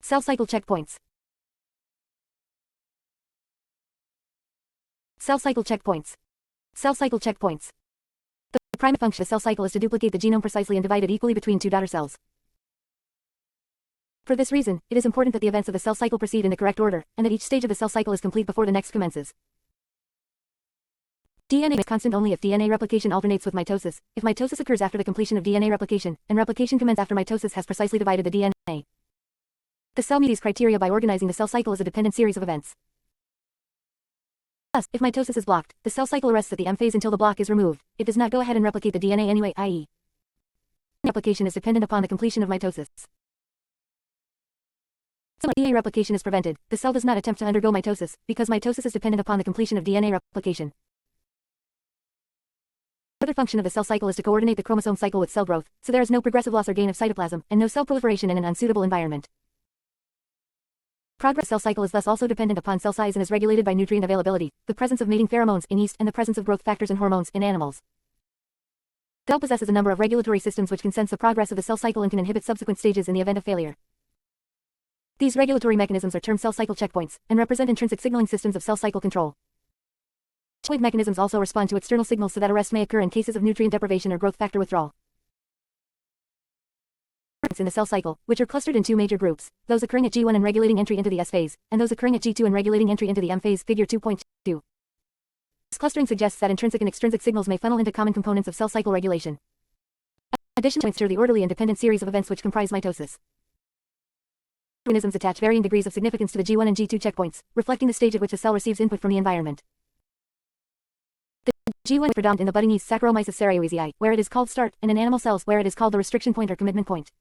Cell cycle checkpoints. Cell cycle checkpoints. Cell cycle checkpoints. The primary function of the cell cycle is to duplicate the genome precisely and divide it equally between two daughter cells. For this reason, it is important that the events of the cell cycle proceed in the correct order, and that each stage of the cell cycle is complete before the next commences. DNA is constant only if DNA replication alternates with mitosis. If mitosis occurs after the completion of DNA replication, and replication commences after mitosis has precisely divided the DNA. The cell meets these criteria by organizing the cell cycle as a dependent series of events. Thus, if mitosis is blocked, the cell cycle arrests at the M phase until the block is removed. It does not go ahead and replicate the DNA anyway, i.e. replication is dependent upon the completion of mitosis. So DNA replication is prevented. The cell does not attempt to undergo mitosis, because mitosis is dependent upon the completion of DNA replication. Another function of the cell cycle is to coordinate the chromosome cycle with cell growth, so there is no progressive loss or gain of cytoplasm, and no cell proliferation in an unsuitable environment. Progress of the cell cycle is thus also dependent upon cell size and is regulated by nutrient availability, the presence of mating pheromones in yeast, and the presence of growth factors and hormones in animals. The cell possesses a number of regulatory systems which can sense the progress of the cell cycle and can inhibit subsequent stages in the event of failure. These regulatory mechanisms are termed cell cycle checkpoints, and represent intrinsic signaling systems of cell cycle control. Checkpoint mechanisms also respond to external signals so that arrest may occur in cases of nutrient deprivation or growth factor withdrawal. In the cell cycle, which are clustered in two major groups, those occurring at G1 and regulating entry into the S phase, and those occurring at G2 and regulating entry into the M phase, figure 2.2. This clustering suggests that intrinsic and extrinsic signals may funnel into common components of cell cycle regulation. Additionally, points to the orderly and dependent series of events which comprise mitosis. Mechanisms attach varying degrees of significance to the G1 and G2 checkpoints, reflecting the stage at which a cell receives input from the environment. The G1 is predominant in the budding yeast Saccharomyces cerevisiae, where it is called start, and in animal cells, where it is called the restriction point or commitment point.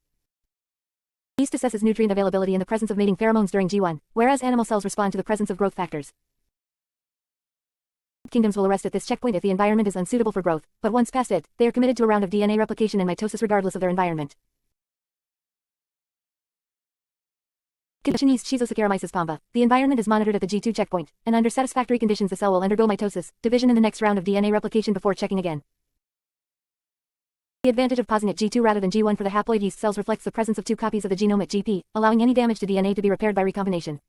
Yeast assesses nutrient availability in the presence of mating pheromones during G1, whereas animal cells respond to the presence of growth factors. Kingdoms will arrest at this checkpoint if the environment is unsuitable for growth, but once past it, they are committed to a round of DNA replication and mitosis regardless of their environment. Condition yeast Schizosaccharomyces pombe. The environment is monitored at the G2 checkpoint, and under satisfactory conditions the cell will undergo mitosis, division in the next round of DNA replication before checking again. The advantage of pausing at G2 rather than G1 for the haploid yeast cells reflects the presence of two copies of the genome at GP, allowing any damage to DNA to be repaired by recombination.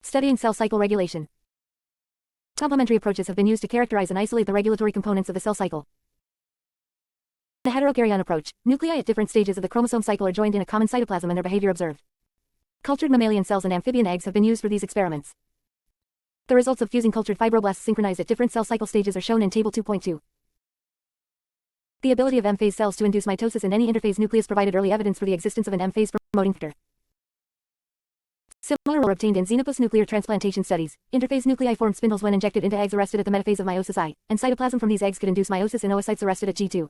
Studying cell cycle regulation. Complementary approaches have been used to characterize and isolate the regulatory components of the cell cycle. The heterokaryon approach, nuclei at different stages of the chromosome cycle are joined in a common cytoplasm and their behavior observed. Cultured mammalian cells and amphibian eggs have been used for these experiments. The results of fusing cultured fibroblasts synchronized at different cell cycle stages are shown in Table 2.2. The ability of M-phase cells to induce mitosis in any interphase nucleus provided early evidence for the existence of an M-phase promoting factor. Similar were obtained in Xenopus nuclear transplantation studies. Interphase nuclei formed spindles when injected into eggs arrested at the metaphase of meiosis I, and cytoplasm from these eggs could induce meiosis in oocytes arrested at G2.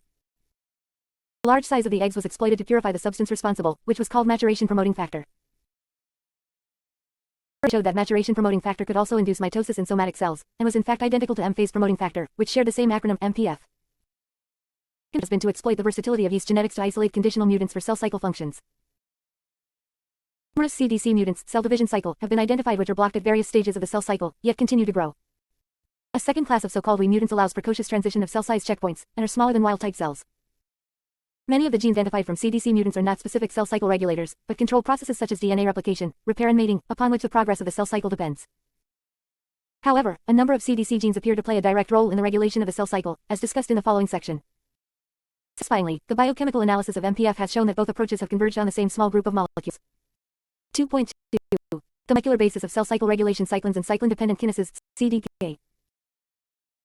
The large size of the eggs was exploited to purify the substance responsible, which was called maturation promoting factor. It showed that maturation promoting factor could also induce mitosis in somatic cells, and was in fact identical to M-phase promoting factor, which shared the same acronym MPF. Has been to exploit the versatility of yeast genetics to isolate conditional mutants for cell cycle functions. Numerous CDC mutants, cell division cycle, have been identified which are blocked at various stages of the cell cycle, yet continue to grow. A second class of so-called Wee mutants allows precocious transition of cell size checkpoints, and are smaller than wild-type cells. Many of the genes identified from CDC mutants are not specific cell cycle regulators, but control processes such as DNA replication, repair and mating, upon which the progress of the cell cycle depends. However, a number of CDC genes appear to play a direct role in the regulation of the cell cycle, as discussed in the following section. Satisfyingly, the biochemical analysis of MPF has shown that both approaches have converged on the same small group of molecules. 2.2. The molecular basis of cell cycle regulation: cyclins and cyclin-dependent kinases, CDK.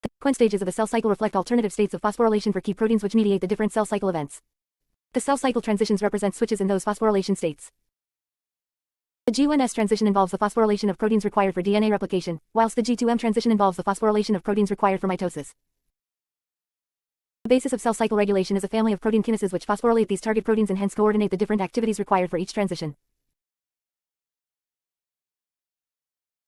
The sequence stages of the cell cycle reflect alternative states of phosphorylation for key proteins which mediate the different cell cycle events. The cell cycle transitions represent switches in those phosphorylation states. The G1S transition involves the phosphorylation of proteins required for DNA replication, whilst the G2M transition involves the phosphorylation of proteins required for mitosis. The basis of cell cycle regulation is a family of protein kinases which phosphorylate these target proteins and hence coordinate the different activities required for each transition.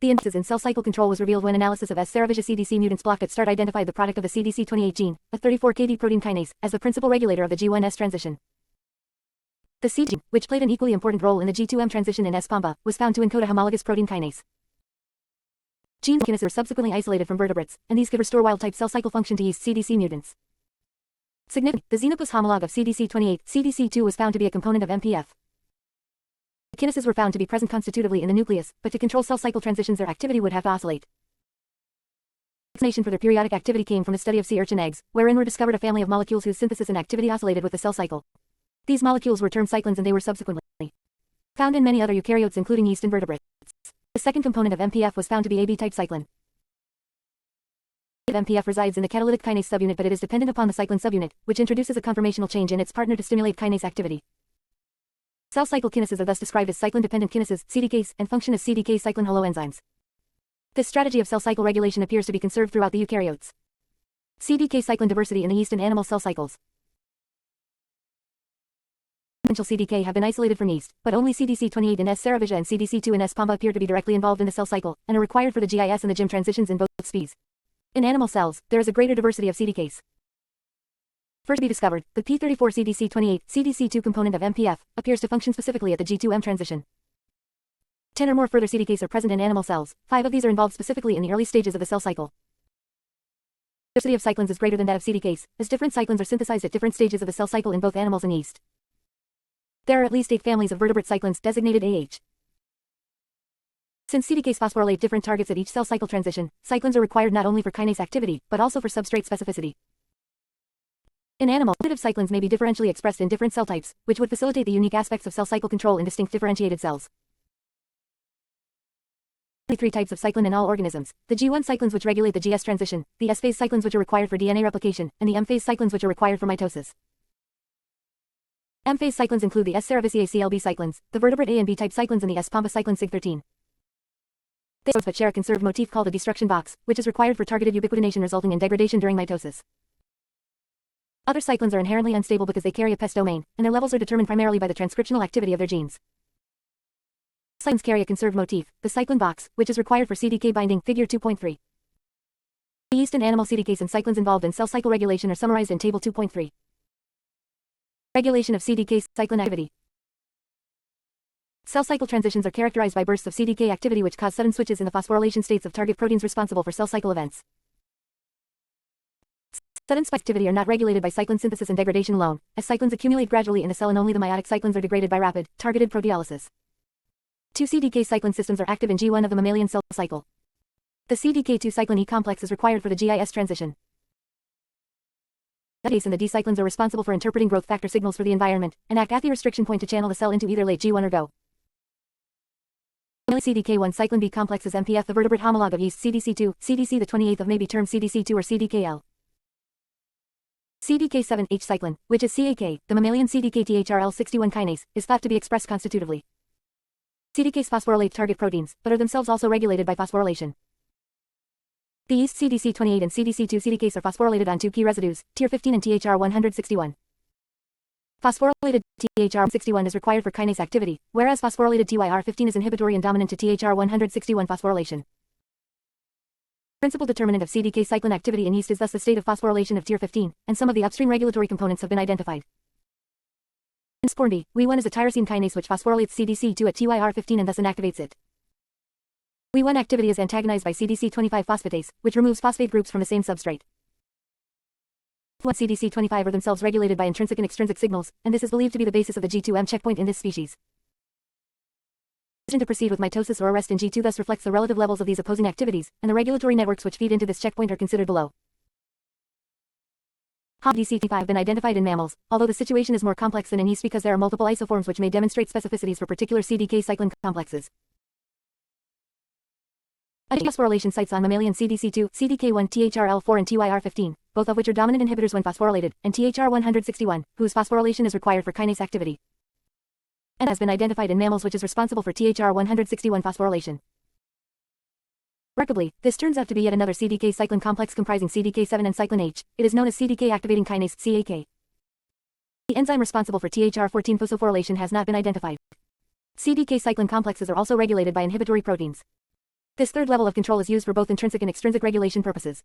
The emphasis in cell cycle control was revealed when analysis of S. cerevisiae CDC mutants blocked at start identified the product of the CDC28 gene, a 34Kd protein kinase, as the principal regulator of the G1S transition. The C gene, which played an equally important role in the G2M transition in S. pombe, was found to encode a homologous protein kinase. Genes kinases were subsequently isolated from vertebrates, and these could restore wild-type cell cycle function to yeast CDC mutants. Significantly, the Xenopus homologue of CDC28, CDC2 was found to be a component of MPF. Kinases were found to be present constitutively in the nucleus, but to control cell cycle transitions their activity would have to oscillate. The explanation for their periodic activity came from a study of sea urchin eggs, wherein were discovered a family of molecules whose synthesis and activity oscillated with the cell cycle. These molecules were termed cyclins and they were subsequently found in many other eukaryotes including yeast and vertebrates. The second component of MPF was found to be AB-type cyclin. MPF resides in the catalytic kinase subunit, but it is dependent upon the cyclin subunit, which introduces a conformational change in its partner to stimulate kinase activity. Cell cycle kinases are thus described as cyclin-dependent kinases, CDKs, and function as CDK cyclin holoenzymes. This strategy of cell cycle regulation appears to be conserved throughout the eukaryotes. CDK cyclin diversity in the yeast and animal cell cycles. CDK have been isolated from yeast, but only CDC28 in S. cerevisiae and CDC2 in S. pomba appear to be directly involved in the cell cycle, and are required for the GIS and the GIM transitions in both species. In animal cells, there is a greater diversity of CDKs. First to be discovered, the P34 CDC28, CDC2 component of MPF, appears to function specifically at the G2M transition. 10 or more further CDKs are present in animal cells, 5 of these are involved specifically in the early stages of the cell cycle. The diversity of cyclins is greater than that of CDKs, as different cyclins are synthesized at different stages of the cell cycle in both animals and yeast. There are at least 8 families of vertebrate cyclins designated AH. Since CDKs phosphorylate different targets at each cell cycle transition, cyclins are required not only for kinase activity, but also for substrate specificity. In animal, additive cyclins may be differentially expressed in different cell types, which would facilitate the unique aspects of cell cycle control in distinct differentiated cells. There are 3 types of cyclin in all organisms: the G1 cyclins which regulate the GS transition, the S-phase cyclins which are required for DNA replication, and the M-phase cyclins which are required for mitosis. M-phase cyclins include the S. cerevisiae CLB cyclins, the vertebrate A and B type cyclins, and the S. pomba cyclin Sig13. They but share a conserved motif called a destruction box, which is required for targeted ubiquitination resulting in degradation during mitosis. Other cyclins are inherently unstable because they carry a PES domain, and their levels are determined primarily by the transcriptional activity of their genes. Cyclins carry a conserved motif, the cyclin box, which is required for CDK binding, figure 2.3. The yeast and animal CDKs and cyclins involved in cell cycle regulation are summarized in table 2.3. Regulation of CDK cyclin activity. Cell cycle transitions are characterized by bursts of CDK activity which cause sudden switches in the phosphorylation states of target proteins responsible for cell cycle events. Sudden spike activity are not regulated by cyclin synthesis and degradation alone, as cyclins accumulate gradually in the cell and only the meiotic cyclins are degraded by rapid, targeted proteolysis. 2 CDK cyclin systems are active in G1 of the mammalian cell cycle. The CDK2 cyclin E complex is required for the GIS transition. The ACE and the D cyclins are responsible for interpreting growth factor signals for the environment, and act at the restriction point to channel the cell into either late G1 or GO. CDK1 cyclin B complex is MPF, the vertebrate homologue of yeast CDC2, CDC the 28th of may be termed CDC2 or CDKL. CDK7H cyclin, which is CAK, the mammalian CDK-THRL61 kinase, is thought to be expressed constitutively. CDKs phosphorylate target proteins, but are themselves also regulated by phosphorylation. The yeast CDC28 and CDC2 CDKs are phosphorylated on 2 key residues, TR15 and THR161. Phosphorylated THR61 is required for kinase activity, whereas phosphorylated TYR15 is inhibitory and dominant to THR161 phosphorylation. Principal determinant of CDK cyclin activity in yeast is thus the state of phosphorylation of TYR15, and some of the upstream regulatory components have been identified. In sporn B, WEE1 is a tyrosine kinase which phosphorylates CDC2 at TYR15 and thus inactivates it. WEE1 activity is antagonized by CDC25 phosphatase, which removes phosphate groups from the same substrate. CDC25 are themselves regulated by intrinsic and extrinsic signals, and this is believed to be the basis of the G2M checkpoint in this species. The decision to proceed with mitosis or arrest in G2 thus reflects the relative levels of these opposing activities, and the regulatory networks which feed into this checkpoint are considered below. DC25 have been identified in mammals, although the situation is more complex than in yeast because there are multiple isoforms which may demonstrate specificities for particular CDK cyclin complexes. Phosphorylation sites on mammalian CDC2, CDK1, THRL4 and TYR15, both of which are dominant inhibitors when phosphorylated, and THR161, whose phosphorylation is required for kinase activity. And has been identified in mammals which is responsible for THR161 phosphorylation. Remarkably, this turns out to be yet another CDK cyclin complex comprising CDK7 and cyclin H. It is known as CDK activating kinase, CAK. The enzyme responsible for THR14 phosphorylation has not been identified. CDK cyclin complexes are also regulated by inhibitory proteins. This third level of control is used for both intrinsic and extrinsic regulation purposes.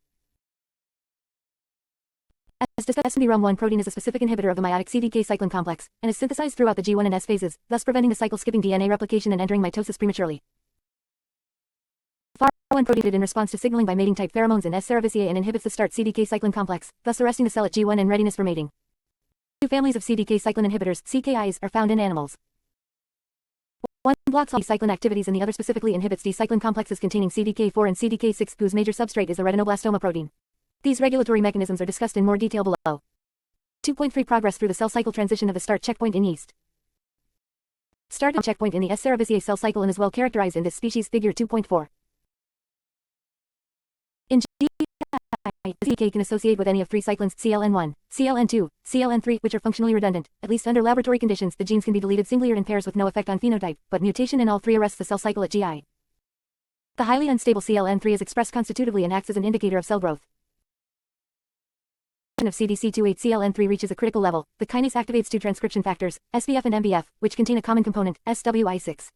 As discussed, SMD-RUM1 protein is a specific inhibitor of the meiotic CDK cyclin complex, and is synthesized throughout the G1 and S phases, thus preventing the cycle-skipping DNA replication and entering mitosis prematurely. FAR1 protein in response to signaling by mating-type pheromones in S. cerevisiae and inhibits the start CDK cyclin complex, thus arresting the cell at G1 in readiness for mating. 2 families of CDK cyclin inhibitors, CKIs, are found in animals. 1 Blocks all D-cyclin activities and the other specifically inhibits D-cyclin complexes containing CDK4 and CDK6, whose major substrate is the retinoblastoma protein. These regulatory mechanisms are discussed in more detail below. 2.3 Progress through the cell cycle transition of the start checkpoint in yeast. Start checkpoint in the S. cerevisiae cell cycle and is well characterized in this species, figure 2.4. In GI, CDK can associate with any of three cyclins, CLN1, CLN2, CLN3, which are functionally redundant. At least under laboratory conditions, the genes can be deleted singly or in pairs with no effect on phenotype, but mutation in all three arrests the cell cycle at GI. The highly unstable CLN3 is expressed constitutively and acts as an indicator of cell growth. Of CDC28 CLN3 reaches a critical level, the kinase activates two transcription factors, SBF and MBF, which contain a common component, SWI6.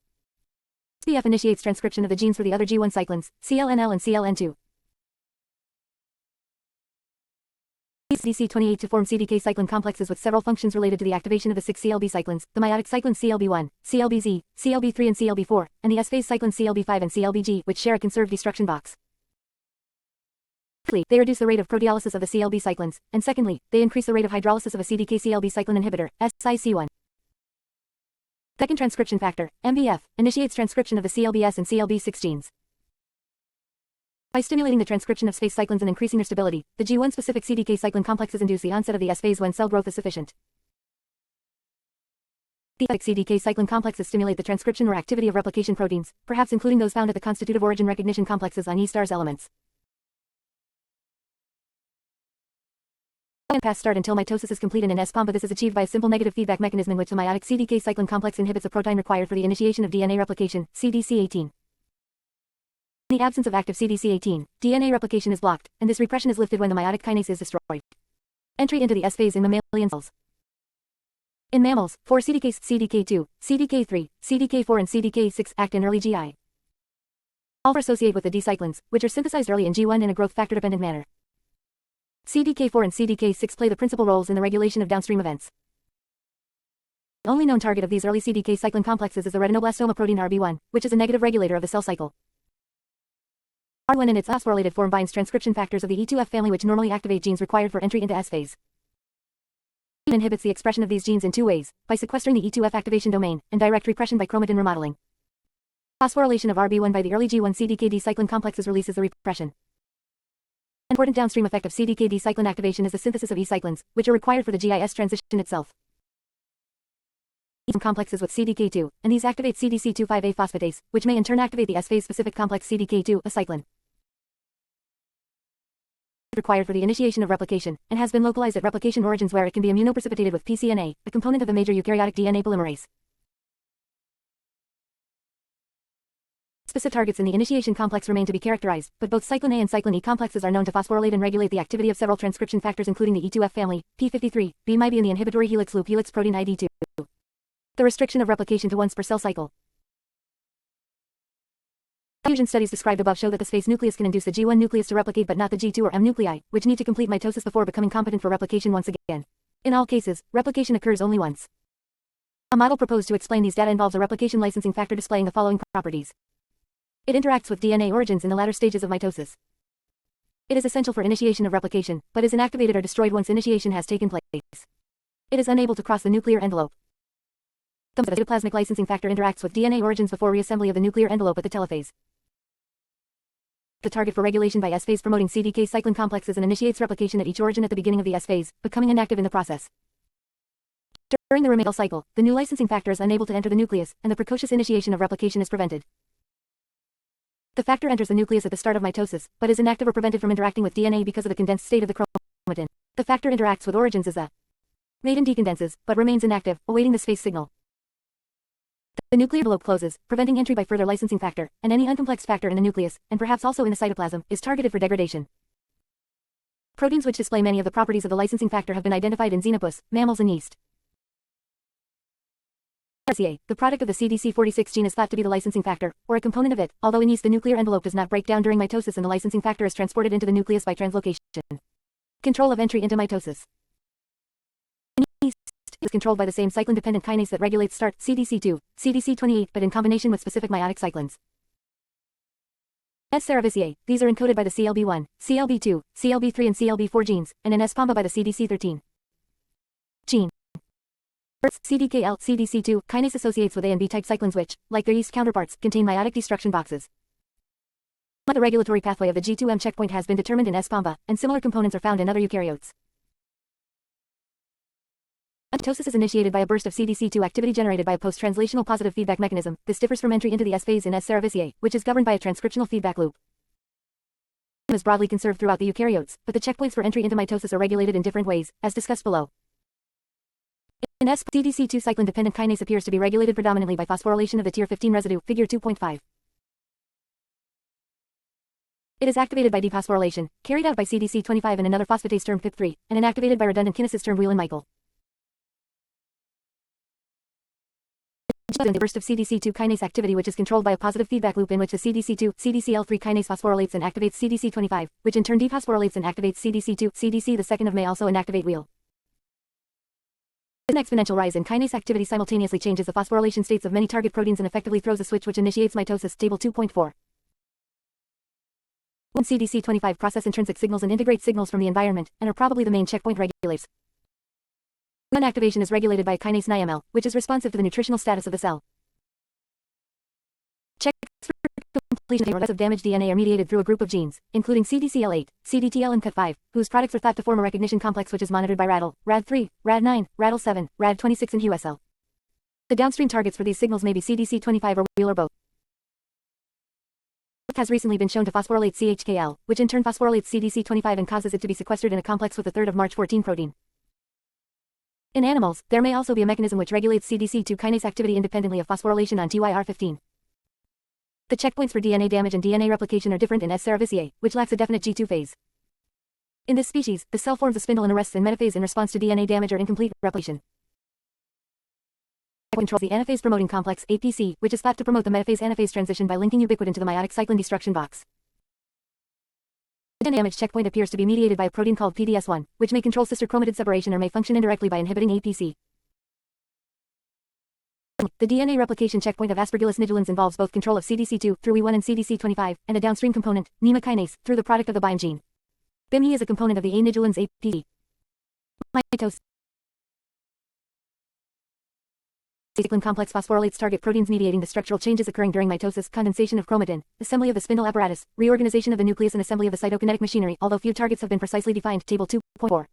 SBF initiates transcription of the genes for the other G1 cyclins, CLNL and CLN2. CDC28 to form CDK cyclin complexes with several functions related to the activation of the 6 CLB cyclins, the meiotic cyclins CLB1, CLBZ, CLB3 and CLB4, and the S-phase cyclins CLB5 and CLBG, which share a conserved destruction box. Firstly, they reduce the rate of proteolysis of the CLB cyclins, and secondly, they increase the rate of hydrolysis of a CDK-CLB cyclin inhibitor, SIC1. Second transcription factor, MBF, initiates transcription of the CLBS and CLB6 genes. By stimulating the transcription of S-phase cyclins and increasing their stability, the G1-specific CDK cyclin complexes induce the onset of the S-phase when cell growth is sufficient. The CDK cyclin complexes stimulate the transcription or activity of replication proteins, perhaps including those found at the constitutive origin recognition complexes on E-stars elements. Past start until mitosis is complete in an S-POMBA. This is achieved by a simple negative feedback mechanism in which the meiotic CDK cyclin complex inhibits a protein required for the initiation of DNA replication, CDC18. In the absence of active CDC18, DNA replication is blocked, and this repression is lifted when the meiotic kinase is destroyed. Entry into the S-phase in mammalian cells. In mammals, 4 CDKs, CDK2, CDK3, CDK4 and CDK6 act in early GI. All associate with the D cyclins, which are synthesized early in G1 in a growth factor-dependent manner. CDK4 and CDK6 play the principal roles in the regulation of downstream events. The only known target of these early CDK cyclin complexes is the retinoblastoma protein RB1, which is a negative regulator of the cell cycle. R1 in its phosphorylated form binds transcription factors of the E2F family which normally activate genes required for entry into S-phase. It inhibits the expression of these genes in two ways, by sequestering the E2F activation domain, and direct repression by chromatin remodeling. Phosphorylation of RB1 by the early G1 CDK-D cyclin complexes releases the repression. An important downstream effect of CDK-D cyclin activation is the synthesis of E-cyclins, which are required for the GIS transition itself. Complexes with CDK2, and these activate CDC25A phosphatase, which may in turn activate the S-phase specific complex CDK2, a cyclin. Required for the initiation of replication, and has been localized at replication origins where it can be immunoprecipitated with pCNA, a component of the major eukaryotic DNA polymerase. Specific targets in the initiation complex remain to be characterized, but both cyclin A and cyclin E complexes are known to phosphorylate and regulate the activity of several transcription factors including the E2F family, P53, B-MIB and the inhibitory helix loop helix protein ID2. The restriction of replication to once per cell cycle. Fusion studies described above show that the S-phase nucleus can induce the G1 nucleus to replicate but not the G2 or M nuclei, which need to complete mitosis before becoming competent for replication once again. In all cases, replication occurs only once. A model proposed to explain these data involves a replication licensing factor displaying the following properties. It interacts with DNA origins in the latter stages of mitosis. It is essential for initiation of replication, but is inactivated or destroyed once initiation has taken place. It is unable to cross the nuclear envelope. The cytoplasmic licensing factor interacts with DNA origins before reassembly of the nuclear envelope at the telophase. The target for regulation by S-phase promoting CDK cyclin complexes and initiates replication at each origin at the beginning of the S-phase, becoming inactive in the process. During the remaining cycle, the new licensing factor is unable to enter the nucleus, and the precocious initiation of replication is prevented. The factor enters the nucleus at the start of mitosis, but is inactive or prevented from interacting with DNA because of the condensed state of the chromatin. The factor interacts with origins as the maiden decondenses, but remains inactive, awaiting the S-phase signal. The nuclear envelope closes, preventing entry by further licensing factor, and any uncomplexed factor in the nucleus, and perhaps also in the cytoplasm, is targeted for degradation. Proteins which display many of the properties of the licensing factor have been identified in xenopus, mammals and yeast. The product of the CDC46 gene is thought to be the licensing factor, or a component of it, although in yeast the nuclear envelope does not break down during mitosis and the licensing factor is transported into the nucleus by translocation. Control of entry into mitosis. In yeast, is controlled by the same cyclin-dependent kinase that regulates start, CDC2, CDC28, but in combination with specific meiotic cyclins. S. cerevisiae, these are encoded by the CLB1, CLB2, CLB3 and CLB4 genes, and in S. pomba by the CDC13 gene. First, CDKL CDC2 kinase associates with A and B type cyclins which, like their yeast counterparts, contain meiotic destruction boxes. The regulatory pathway of the G2M checkpoint has been determined in S. pomba, and similar components are found in other eukaryotes. Mitosis is initiated by a burst of CDC2 activity generated by a post-translational positive feedback mechanism. This differs from entry into the S phase in S. cerevisiae, which is governed by a transcriptional feedback loop. It is broadly conserved throughout the eukaryotes, but the checkpoints for entry into mitosis are regulated in different ways, as discussed below. In S, CDC2 cyclin-dependent kinase appears to be regulated predominantly by phosphorylation of the TIR15 residue, figure 2.5. It is activated by dephosphorylation, carried out by CDC25 and another phosphatase termed PIP3, and inactivated by redundant kinases termed Whelan-Michael. The burst of CDC2 kinase activity which is controlled by a positive feedback loop in which the CDC2, CDCL3 kinase phosphorylates and activates CDC25, which in turn dephosphorylates and activates CDC2, CDC the second of may also inactivate Wheel. An exponential rise in kinase activity simultaneously changes the phosphorylation states of many target proteins and effectively throws a switch which initiates mitosis, table 2.4. When CDC25 process intrinsic signals and integrate signals from the environment, and are probably the main checkpoint regulators. When activation is regulated by a kinase NIML, which is responsive to the nutritional status of the cell. Checks for completion of damaged DNA are mediated through a group of genes, including CDCL8, CDTL and CUT5, whose products are thought to form a recognition complex which is monitored by RADL, RAD3, RAD9, RADL7, RAD26 and HUSL. The downstream targets for these signals may be CDC25 or Wheel or both. Has recently been shown to phosphorylate CHKL, which in turn phosphorylates CDC25 and causes it to be sequestered in a complex with the 3rd of March 14 protein. In animals, there may also be a mechanism which regulates CDC2 kinase activity independently of phosphorylation on TYR15. The checkpoints for DNA damage and DNA replication are different in S. cerevisiae, which lacks a definite G2 phase. In this species, the cell forms a spindle and arrests in metaphase in response to DNA damage or incomplete replication. Controls the anaphase promoting complex APC, which is thought to promote the metaphase-anaphase transition by linking ubiquitin to the meiotic cyclin destruction box. The DNA damage checkpoint appears to be mediated by a protein called PDS1, which may control sister chromatid separation or may function indirectly by inhibiting APC. The DNA replication checkpoint of Aspergillus nigilans involves both control of CDC2 through WE1 and CDC25, and a downstream component, NEMA kinase, through the product of the BIME gene. BIME is a component of the A nigilans APC. Mitosis. Cyclin complex phosphorylates target proteins mediating the structural changes occurring during mitosis, condensation of chromatin, assembly of the spindle apparatus, reorganization of the nucleus and assembly of the cytokinetic machinery, although few targets have been precisely defined, table 2.4.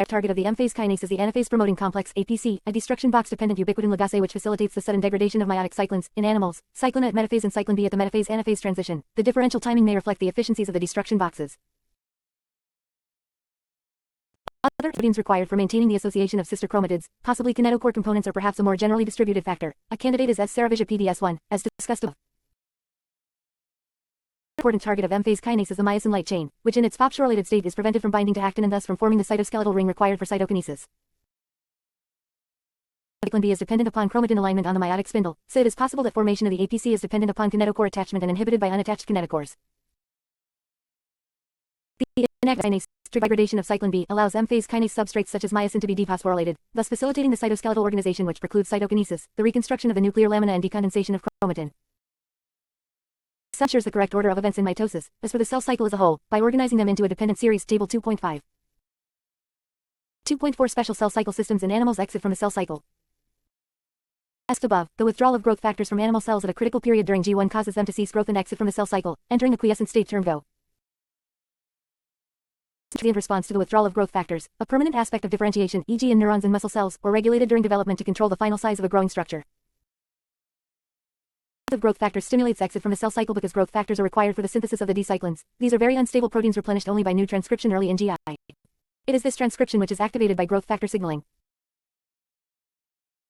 Target of the M-phase kinase is the anaphase promoting complex APC, a destruction box-dependent ubiquitin ligase which facilitates the sudden degradation of meiotic cyclins. In animals, cyclin A at metaphase and cyclin B at the metaphase-anaphase transition. The differential timing may reflect the efficiencies of the destruction boxes. Other proteins required for maintaining the association of sister chromatids, possibly kinetochore components or perhaps a more generally distributed factor. A candidate is S. cerevisiae PDS1, as discussed above. An important target of M-phase kinase is the myosin light chain, which in its phosphorylated state is prevented from binding to actin and thus from forming the cytoskeletal ring required for cytokinesis. Cyclin B is dependent upon chromatin alignment on the meiotic spindle, so it is possible that formation of the APC is dependent upon kinetochore attachment and inhibited by unattached kinetochores. The inactive kinase degradation of cyclin B allows M-phase kinase substrates such as myosin to be dephosphorylated, thus facilitating the cytoskeletal organization which precludes cytokinesis, the reconstruction of the nuclear lamina and decondensation of chromatin. This ensures the correct order of events in mitosis, as for the cell cycle as a whole, by organizing them into a dependent series, table 2.5. 2.4 Special cell cycle systems in animals exit from the cell cycle. As above, the withdrawal of growth factors from animal cells at a critical period during G1 causes them to cease growth and exit from the cell cycle, entering a quiescent state termed GO. In response to the withdrawal of growth factors, a permanent aspect of differentiation, e.g. in neurons and muscle cells, or regulated during development to control the final size of a growing structure. The growth factor stimulates exit from the cell cycle because growth factors are required for the synthesis of the D-cyclins. These are very unstable proteins replenished only by new transcription early in GI. It is this transcription which is activated by growth factor signaling.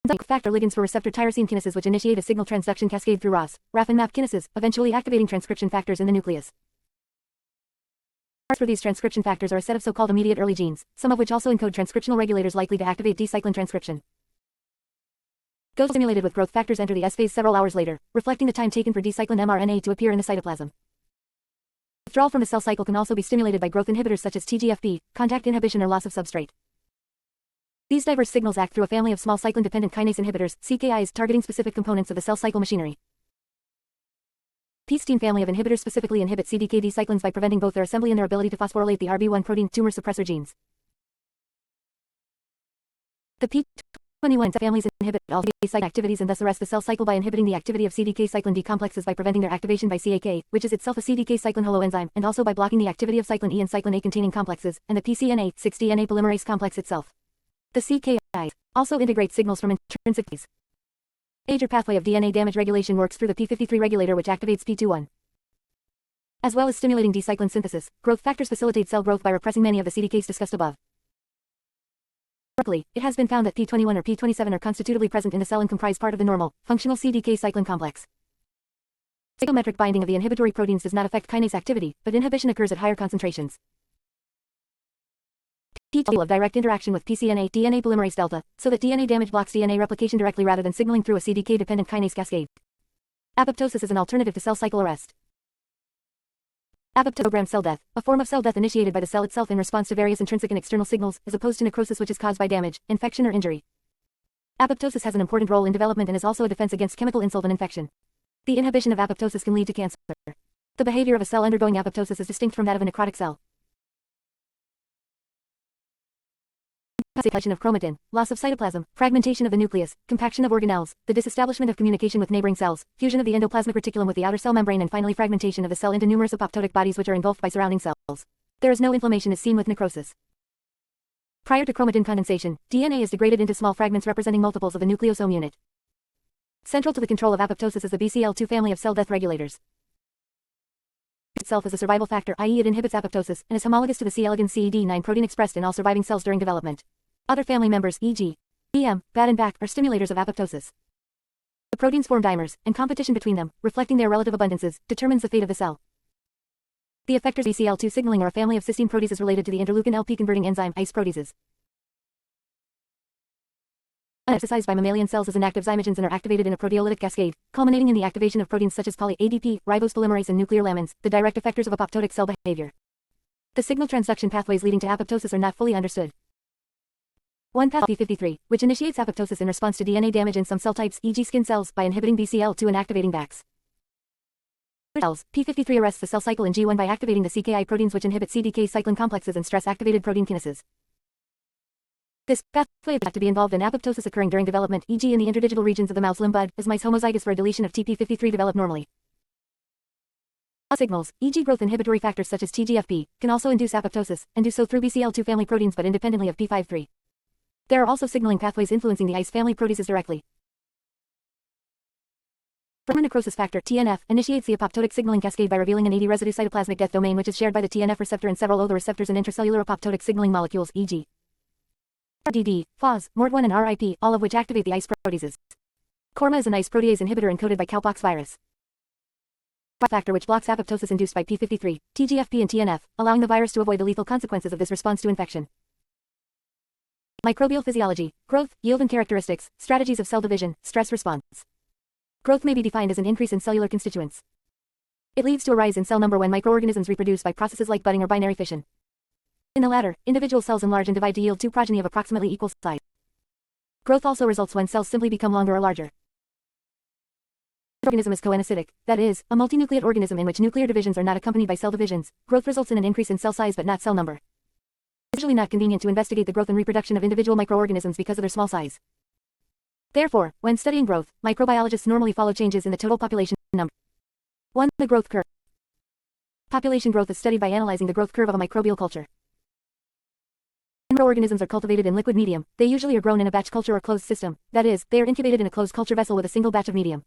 Growth factor ligands for receptor tyrosine kinases which initiate a signal transduction cascade through RAS, RAF and MAP kinases, eventually activating transcription factors in the nucleus. For these transcription factors are a set of so-called immediate early genes, some of which also encode transcriptional regulators likely to activate D-cyclin transcription. GO stimulated with growth factors enter the S phase several hours later, reflecting the time taken for D-cyclin mRNA to appear in the cytoplasm. Withdrawal from the cell cycle can also be stimulated by growth inhibitors such as TGFP, contact inhibition or loss of substrate. These diverse signals act through a family of small cyclin-dependent kinase inhibitors, CKIs, targeting specific components of the cell cycle machinery. P-STEAM family of inhibitors specifically inhibit CDKD cyclins by preventing both their assembly and their ability to phosphorylate the RB1 protein tumor suppressor genes. The P21 families inhibit all CDK cycle activities and thus arrest the cell cycle by inhibiting the activity of CDK cyclin D complexes by preventing their activation by CAK, which is itself a CDK cyclin holoenzyme, and also by blocking the activity of cyclin E and cyclin A containing complexes, and the PCNA, 6-DNA polymerase complex itself. The CKI also integrates signals from intrinsic phase. A major pathway of DNA damage regulation works through the P53 regulator which activates P21. As well as stimulating D-cyclin synthesis, growth factors facilitate cell growth by repressing many of the CDKs discussed above. Historically, it has been found that P21 or P27 are constitutively present in the cell and comprise part of the normal, functional CDK cyclin complex. Stoichiometric binding of the inhibitory proteins does not affect kinase activity, but inhibition occurs at higher concentrations. P2 of direct interaction with PCNA DNA polymerase delta, so that DNA damage blocks DNA replication directly rather than signaling through a CDK-dependent kinase cascade. Apoptosis is an alternative to cell cycle arrest. Apoptosis programmed cell death, a form of cell death initiated by the cell itself in response to various intrinsic and external signals, as opposed to necrosis which is caused by damage, infection or injury. Apoptosis has an important role in development and is also a defense against chemical insult and infection. The inhibition of apoptosis can lead to cancer. The behavior of a cell undergoing apoptosis is distinct from that of a necrotic cell. Of chromatin, loss of cytoplasm, fragmentation of the nucleus, compaction of organelles, the disestablishment of communication with neighboring cells, fusion of the endoplasmic reticulum with the outer cell membrane and finally fragmentation of the cell into numerous apoptotic bodies which are engulfed by surrounding cells. There is no inflammation as seen with necrosis. Prior to chromatin condensation, DNA is degraded into small fragments representing multiples of the nucleosome unit. Central to the control of apoptosis is the BCL2 family of cell death regulators. Itself is a survival factor, i.e. it inhibits apoptosis, and is homologous to the C. elegans CED9 protein expressed in all surviving cells during development. Other family members, e.g., EM, BAD and BAC, are stimulators of apoptosis. The proteins form dimers, and competition between them, reflecting their relative abundances, determines the fate of the cell. The effectors BCL2 signaling are a family of cysteine proteases related to the interleukin LP converting enzyme ICE proteases. Exercised by mammalian cells as inactive zymogens and are activated in a proteolytic cascade, culminating in the activation of proteins such as poly-ADP, ribose polymerase and nuclear lamins, the direct effectors of apoptotic cell behavior. The signal transduction pathways leading to apoptosis are not fully understood. One path P53, which initiates apoptosis in response to DNA damage in some cell types, e.g. skin cells, by inhibiting BCL2 and activating BACs. Cells, P53 arrests the cell cycle in G1 by activating the CKI proteins which inhibit CDK cyclin complexes and stress-activated protein kinases. This pathway is thought to be involved in apoptosis occurring during development, e.g. in the interdigital regions of the mouse limb bud, as mice homozygous for a deletion of TP53 develop normally. Signals, e.g. growth inhibitory factors such as TGFP, can also induce apoptosis, and do so through BCL2 family proteins but independently of P53. There are also signaling pathways influencing the ICE family proteases directly. Primary necrosis factor, TNF, initiates the apoptotic signaling cascade by revealing an AD residue cytoplasmic death domain which is shared by the TNF receptor and several other receptors and intracellular apoptotic signaling molecules, e.g. RDD, FOS, MORD1 and RIP, all of which activate the ICE proteases. CORMA is an ICE protease inhibitor encoded by cowpox virus. Factor which blocks apoptosis induced by P53, TGFP and TNF, allowing the virus to avoid the lethal consequences of this response to infection. Microbial physiology, growth, yield and characteristics, strategies of cell division, stress response. Growth may be defined as an increase in cellular constituents. It leads to a rise in cell number when microorganisms reproduce by processes like budding or binary fission. In the latter, individual cells enlarge and divide to yield two progeny of approximately equal size. Growth also results when cells simply become longer or larger. The organism is coenocytic, that is, a multinucleate organism in which nuclear divisions are not accompanied by cell divisions. Growth results in an increase in cell size but not cell number. It's usually not convenient to investigate the growth and reproduction of individual microorganisms because of their small size. Therefore, when studying growth, microbiologists normally follow changes in the total population number. 1. The growth curve. Population growth is studied by analyzing the growth curve of a microbial culture. Microorganisms are cultivated in liquid medium. They usually are grown in a batch culture or closed system, that is, they are incubated in a closed culture vessel with a single batch of medium.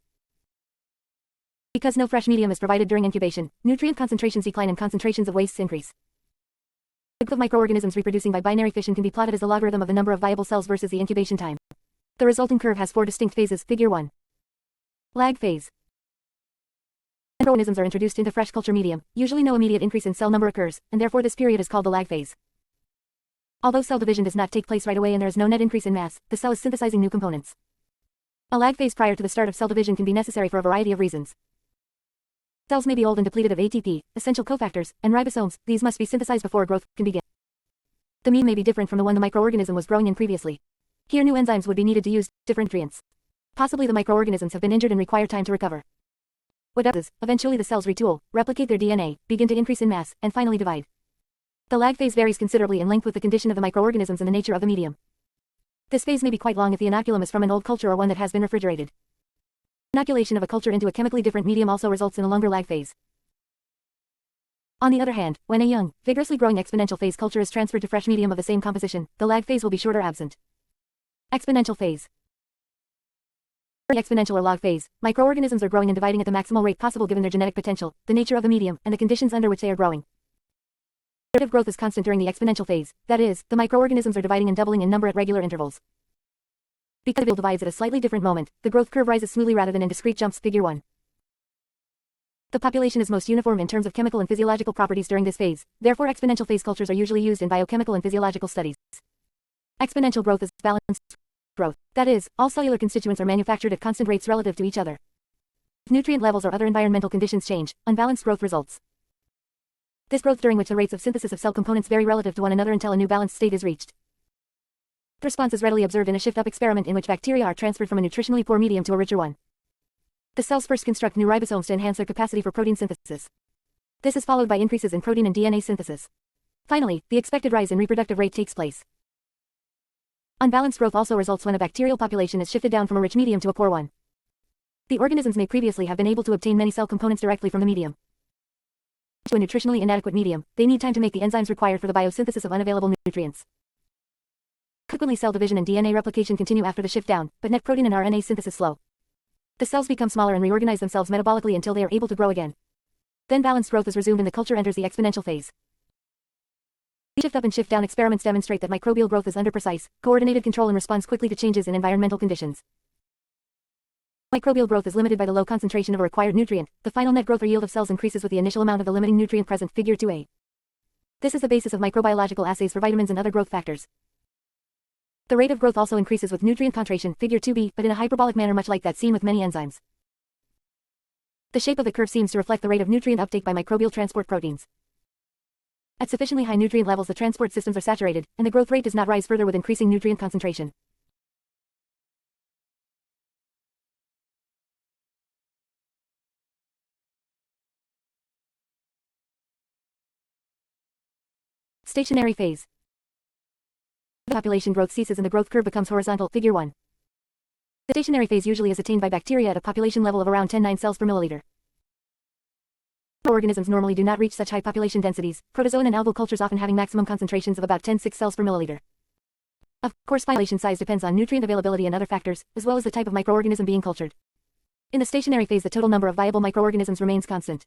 Because no fresh medium is provided during incubation, nutrient concentrations decline and concentrations of wastes increase. The growth of microorganisms reproducing by binary fission can be plotted as the logarithm of the number of viable cells versus the incubation time. The resulting curve has 4 distinct phases. Figure 1. Lag phase. Microorganisms are introduced into fresh culture medium. Usually no immediate increase in cell number occurs, and therefore this period is called the lag phase. Although cell division does not take place right away and there is no net increase in mass, the cell is synthesizing new components. A lag phase prior to the start of cell division can be necessary for a variety of reasons. Cells may be old and depleted of ATP, essential cofactors, and ribosomes. These must be synthesized before growth can begin. The mean may be different from the one the microorganism was growing in previously. Here new enzymes would be needed to use different nutrients. Possibly the microorganisms have been injured and require time to recover. What happens, eventually the cells retool, replicate their DNA, begin to increase in mass, and finally divide. The lag phase varies considerably in length with the condition of the microorganisms and the nature of the medium. This phase may be quite long if the inoculum is from an old culture or one that has been refrigerated. Inoculation of a culture into a chemically different medium also results in a longer lag phase. On the other hand, when a young, vigorously growing exponential phase culture is transferred to fresh medium of the same composition, the lag phase will be short or absent. Exponential phase. Exponential or log phase, microorganisms are growing and dividing at the maximal rate possible given their genetic potential, the nature of the medium, and the conditions under which they are growing. The rate of growth is constant during the exponential phase, that is, the microorganisms are dividing and doubling in number at regular intervals. Because the divides at a slightly different moment, the growth curve rises smoothly rather than in discrete jumps. Figure 1. The population is most uniform in terms of chemical and physiological properties during this phase, therefore exponential phase cultures are usually used in biochemical and physiological studies. Exponential growth is balanced growth, that is, all cellular constituents are manufactured at constant rates relative to each other. If nutrient levels or other environmental conditions change, unbalanced growth results. This growth during which the rates of synthesis of cell components vary relative to one another until a new balanced state is reached. The response is readily observed in a shift-up experiment in which bacteria are transferred from a nutritionally poor medium to a richer one. The cells first construct new ribosomes to enhance their capacity for protein synthesis. This is followed by increases in protein and DNA synthesis. Finally, the expected rise in reproductive rate takes place. Unbalanced growth also results when a bacterial population is shifted down from a rich medium to a poor one. The organisms may previously have been able to obtain many cell components directly from the medium. To a nutritionally inadequate medium, they need time to make the enzymes required for the biosynthesis of unavailable nutrients. Consequently, cell division and DNA replication continue after the shift down, but net protein and RNA synthesis slow. The cells become smaller and reorganize themselves metabolically until they are able to grow again. Then balanced growth is resumed and the culture enters the exponential phase. Shift up and shift down experiments demonstrate that microbial growth is under precise, coordinated control and responds quickly to changes in environmental conditions. Microbial growth is limited by the low concentration of a required nutrient. The final net growth or yield of cells increases with the initial amount of the limiting nutrient present. Figure 2a. This is the basis of microbiological assays for vitamins and other growth factors. The rate of growth also increases with nutrient concentration. Figure 2b, but in a hyperbolic manner much like that seen with many enzymes. The shape of the curve seems to reflect the rate of nutrient uptake by microbial transport proteins. At sufficiently high nutrient levels the transport systems are saturated, and the growth rate does not rise further with increasing nutrient concentration. Stationary phase. The population growth ceases and the growth curve becomes horizontal. Figure 1. The stationary phase usually is attained by bacteria at a population level of around 10-9 cells per milliliter. Organisms normally do not reach such high population densities, protozoan and algal cultures often having maximum concentrations of about 10-6 cells per milliliter. Of course, population size depends on nutrient availability and other factors, as well as the type of microorganism being cultured. In the stationary phase the total number of viable microorganisms remains constant.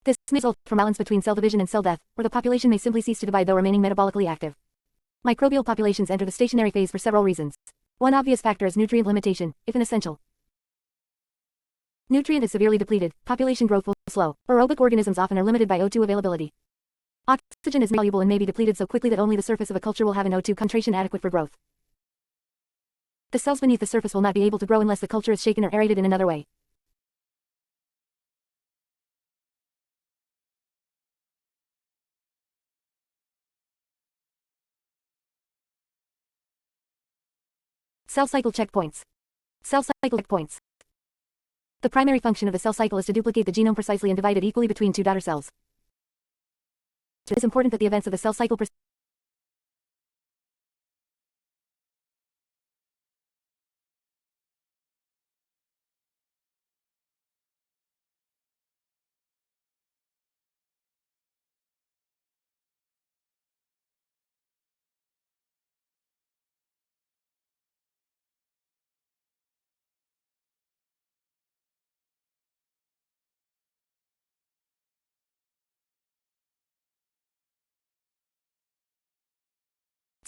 This may result from balance between cell division and cell death, or the population may simply cease to divide though remaining metabolically active. Microbial populations enter the stationary phase for several reasons. One obvious factor is nutrient limitation, if an essential nutrient is severely depleted, population growth will slow. Aerobic organisms often are limited by O2 availability. Oxygen is malleable and may be depleted so quickly that only the surface of a culture will have an O2 concentration adequate for growth. The cells beneath the surface will not be able to grow unless the culture is shaken or aerated in another way. Cell cycle checkpoints. Cell cycle checkpoints. The primary function of the cell cycle is to duplicate the genome precisely and divide it equally between two daughter cells. It is important that the events of the cell cycle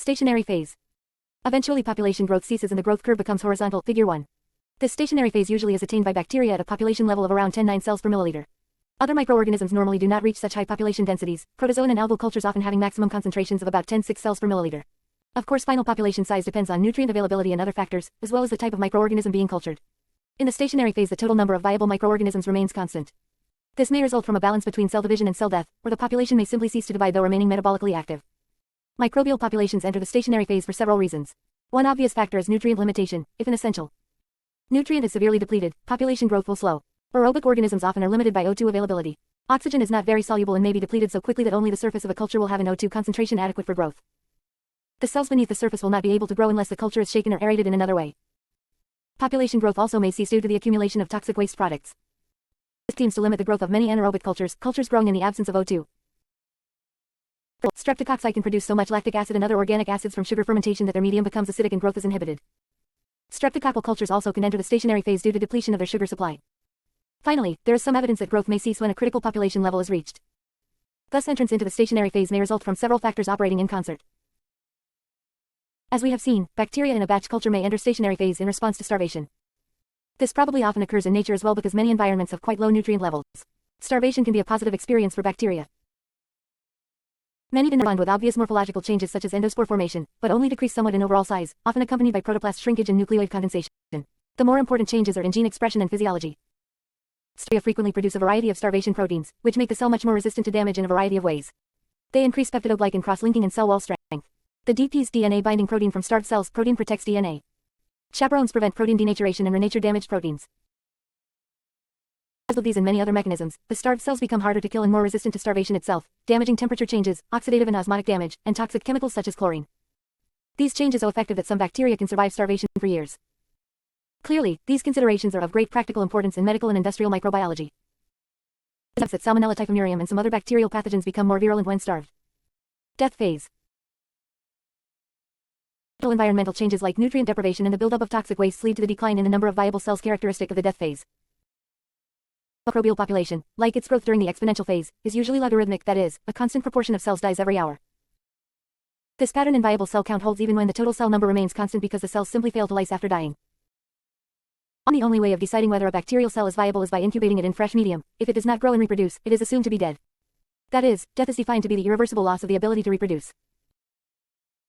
stationary phase. Eventually population growth ceases and the growth curve becomes horizontal. Figure 1. This stationary phase usually is attained by bacteria at a population level of around 10-9 cells per milliliter. Other microorganisms normally do not reach such high population densities, protozoan and algal cultures often having maximum concentrations of about 10-6 cells per milliliter. Of course, final population size depends on nutrient availability and other factors, as well as the type of microorganism being cultured. In the stationary phase the total number of viable microorganisms remains constant. This may result from a balance between cell division and cell death, or the population may simply cease to divide though remaining metabolically active. Microbial populations enter the stationary phase for several reasons. One obvious factor is nutrient limitation, if an essential nutrient is severely depleted, population growth will slow. Aerobic organisms often are limited by O2 availability. Oxygen is not very soluble and may be depleted so quickly that only the surface of a culture will have an O2 concentration adequate for growth. The cells beneath the surface will not be able to grow unless the culture is shaken or aerated in another way. Population growth also may cease due to the accumulation of toxic waste products. This seems to limit the growth of many anaerobic cultures growing in the absence of O2. Streptococci can produce so much lactic acid and other organic acids from sugar fermentation that their medium becomes acidic and growth is inhibited. Streptococcal cultures also can enter the stationary phase due to depletion of their sugar supply. Finally, there is some evidence that growth may cease when a critical population level is reached. Thus, entrance into the stationary phase may result from several factors operating in concert. As we have seen, bacteria in a batch culture may enter stationary phase in response to starvation. This probably often occurs in nature as well because many environments have quite low nutrient levels. Starvation can be a positive experience for bacteria. Many can respond with obvious morphological changes such as endospore formation, but only decrease somewhat in overall size, often accompanied by protoplast shrinkage and nucleoid condensation. The more important changes are in gene expression and physiology. Bacteria frequently produce a variety of starvation proteins, which make the cell much more resistant to damage in a variety of ways. They increase peptidoglycan cross-linking and cell wall strength. The DP's DNA-binding protein from starved cells protein protects DNA. Chaperones prevent protein denaturation and renature damaged proteins. Because of these and many other mechanisms, the starved cells become harder to kill and more resistant to starvation itself, damaging temperature changes, oxidative and osmotic damage, and toxic chemicals such as chlorine. These changes are so effective that some bacteria can survive starvation for years. Clearly, these considerations are of great practical importance in medical and industrial microbiology. That Salmonella typhimurium and some other bacterial pathogens become more virulent when starved. Death phase. Environmental changes like nutrient deprivation and the buildup of toxic wastes lead to the decline in the number of viable cells characteristic of the death phase. Microbial population, like its growth during the exponential phase, is usually logarithmic, that is, a constant proportion of cells dies every hour. This pattern in viable cell count holds even when the total cell number remains constant because the cells simply fail to lyse after dying. The only way of deciding whether a bacterial cell is viable is by incubating it in fresh medium. If it does not grow and reproduce, it is assumed to be dead. That is, death is defined to be the irreversible loss of the ability to reproduce.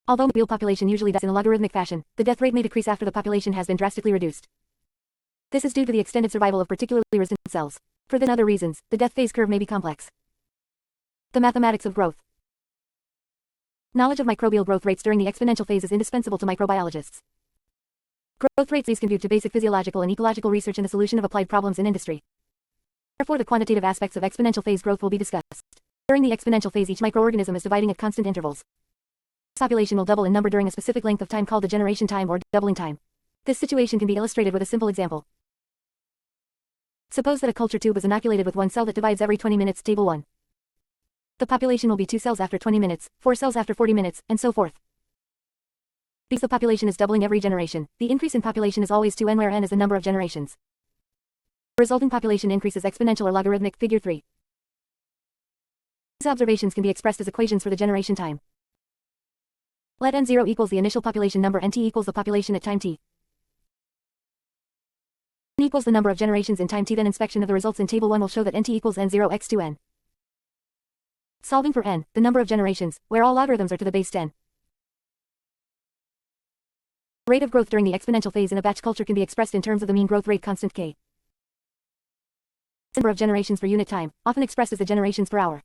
Although microbial population usually dies in a logarithmic fashion, the death rate may decrease after the population has been drastically reduced. This is due to the extended survival of particularly resistant cells. For this and other reasons, the death phase curve may be complex. The mathematics of growth. Knowledge of microbial growth rates during the exponential phase is indispensable to microbiologists. Growth rates contribute to basic physiological and ecological research in the solution of applied problems in industry. Therefore, the quantitative aspects of exponential phase growth will be discussed. During the exponential phase, each microorganism is dividing at constant intervals. Its population will double in number during a specific length of time called the generation time or doubling time. This situation can be illustrated with a simple example. Suppose that a culture tube is inoculated with one cell that divides every 20 minutes, table 1. The population will be 2 cells after 20 minutes, 4 cells after 40 minutes, and so forth. Because the population is doubling every generation, the increase in population is always 2n, where n is the number of generations. The resulting population increase is exponential or logarithmic, figure 3. These observations can be expressed as equations for the generation time. Let n0 equals the initial population number and t equals the population at time t. N equals the number of generations in time t. Then inspection of the results in table 1 will show that nt equals n0 x 2n. Solving for n, the number of generations, where all logarithms are to the base 10. The rate of growth during the exponential phase in a batch culture can be expressed in terms of the mean growth rate constant k. Number of generations per unit time, often expressed as the generations per hour.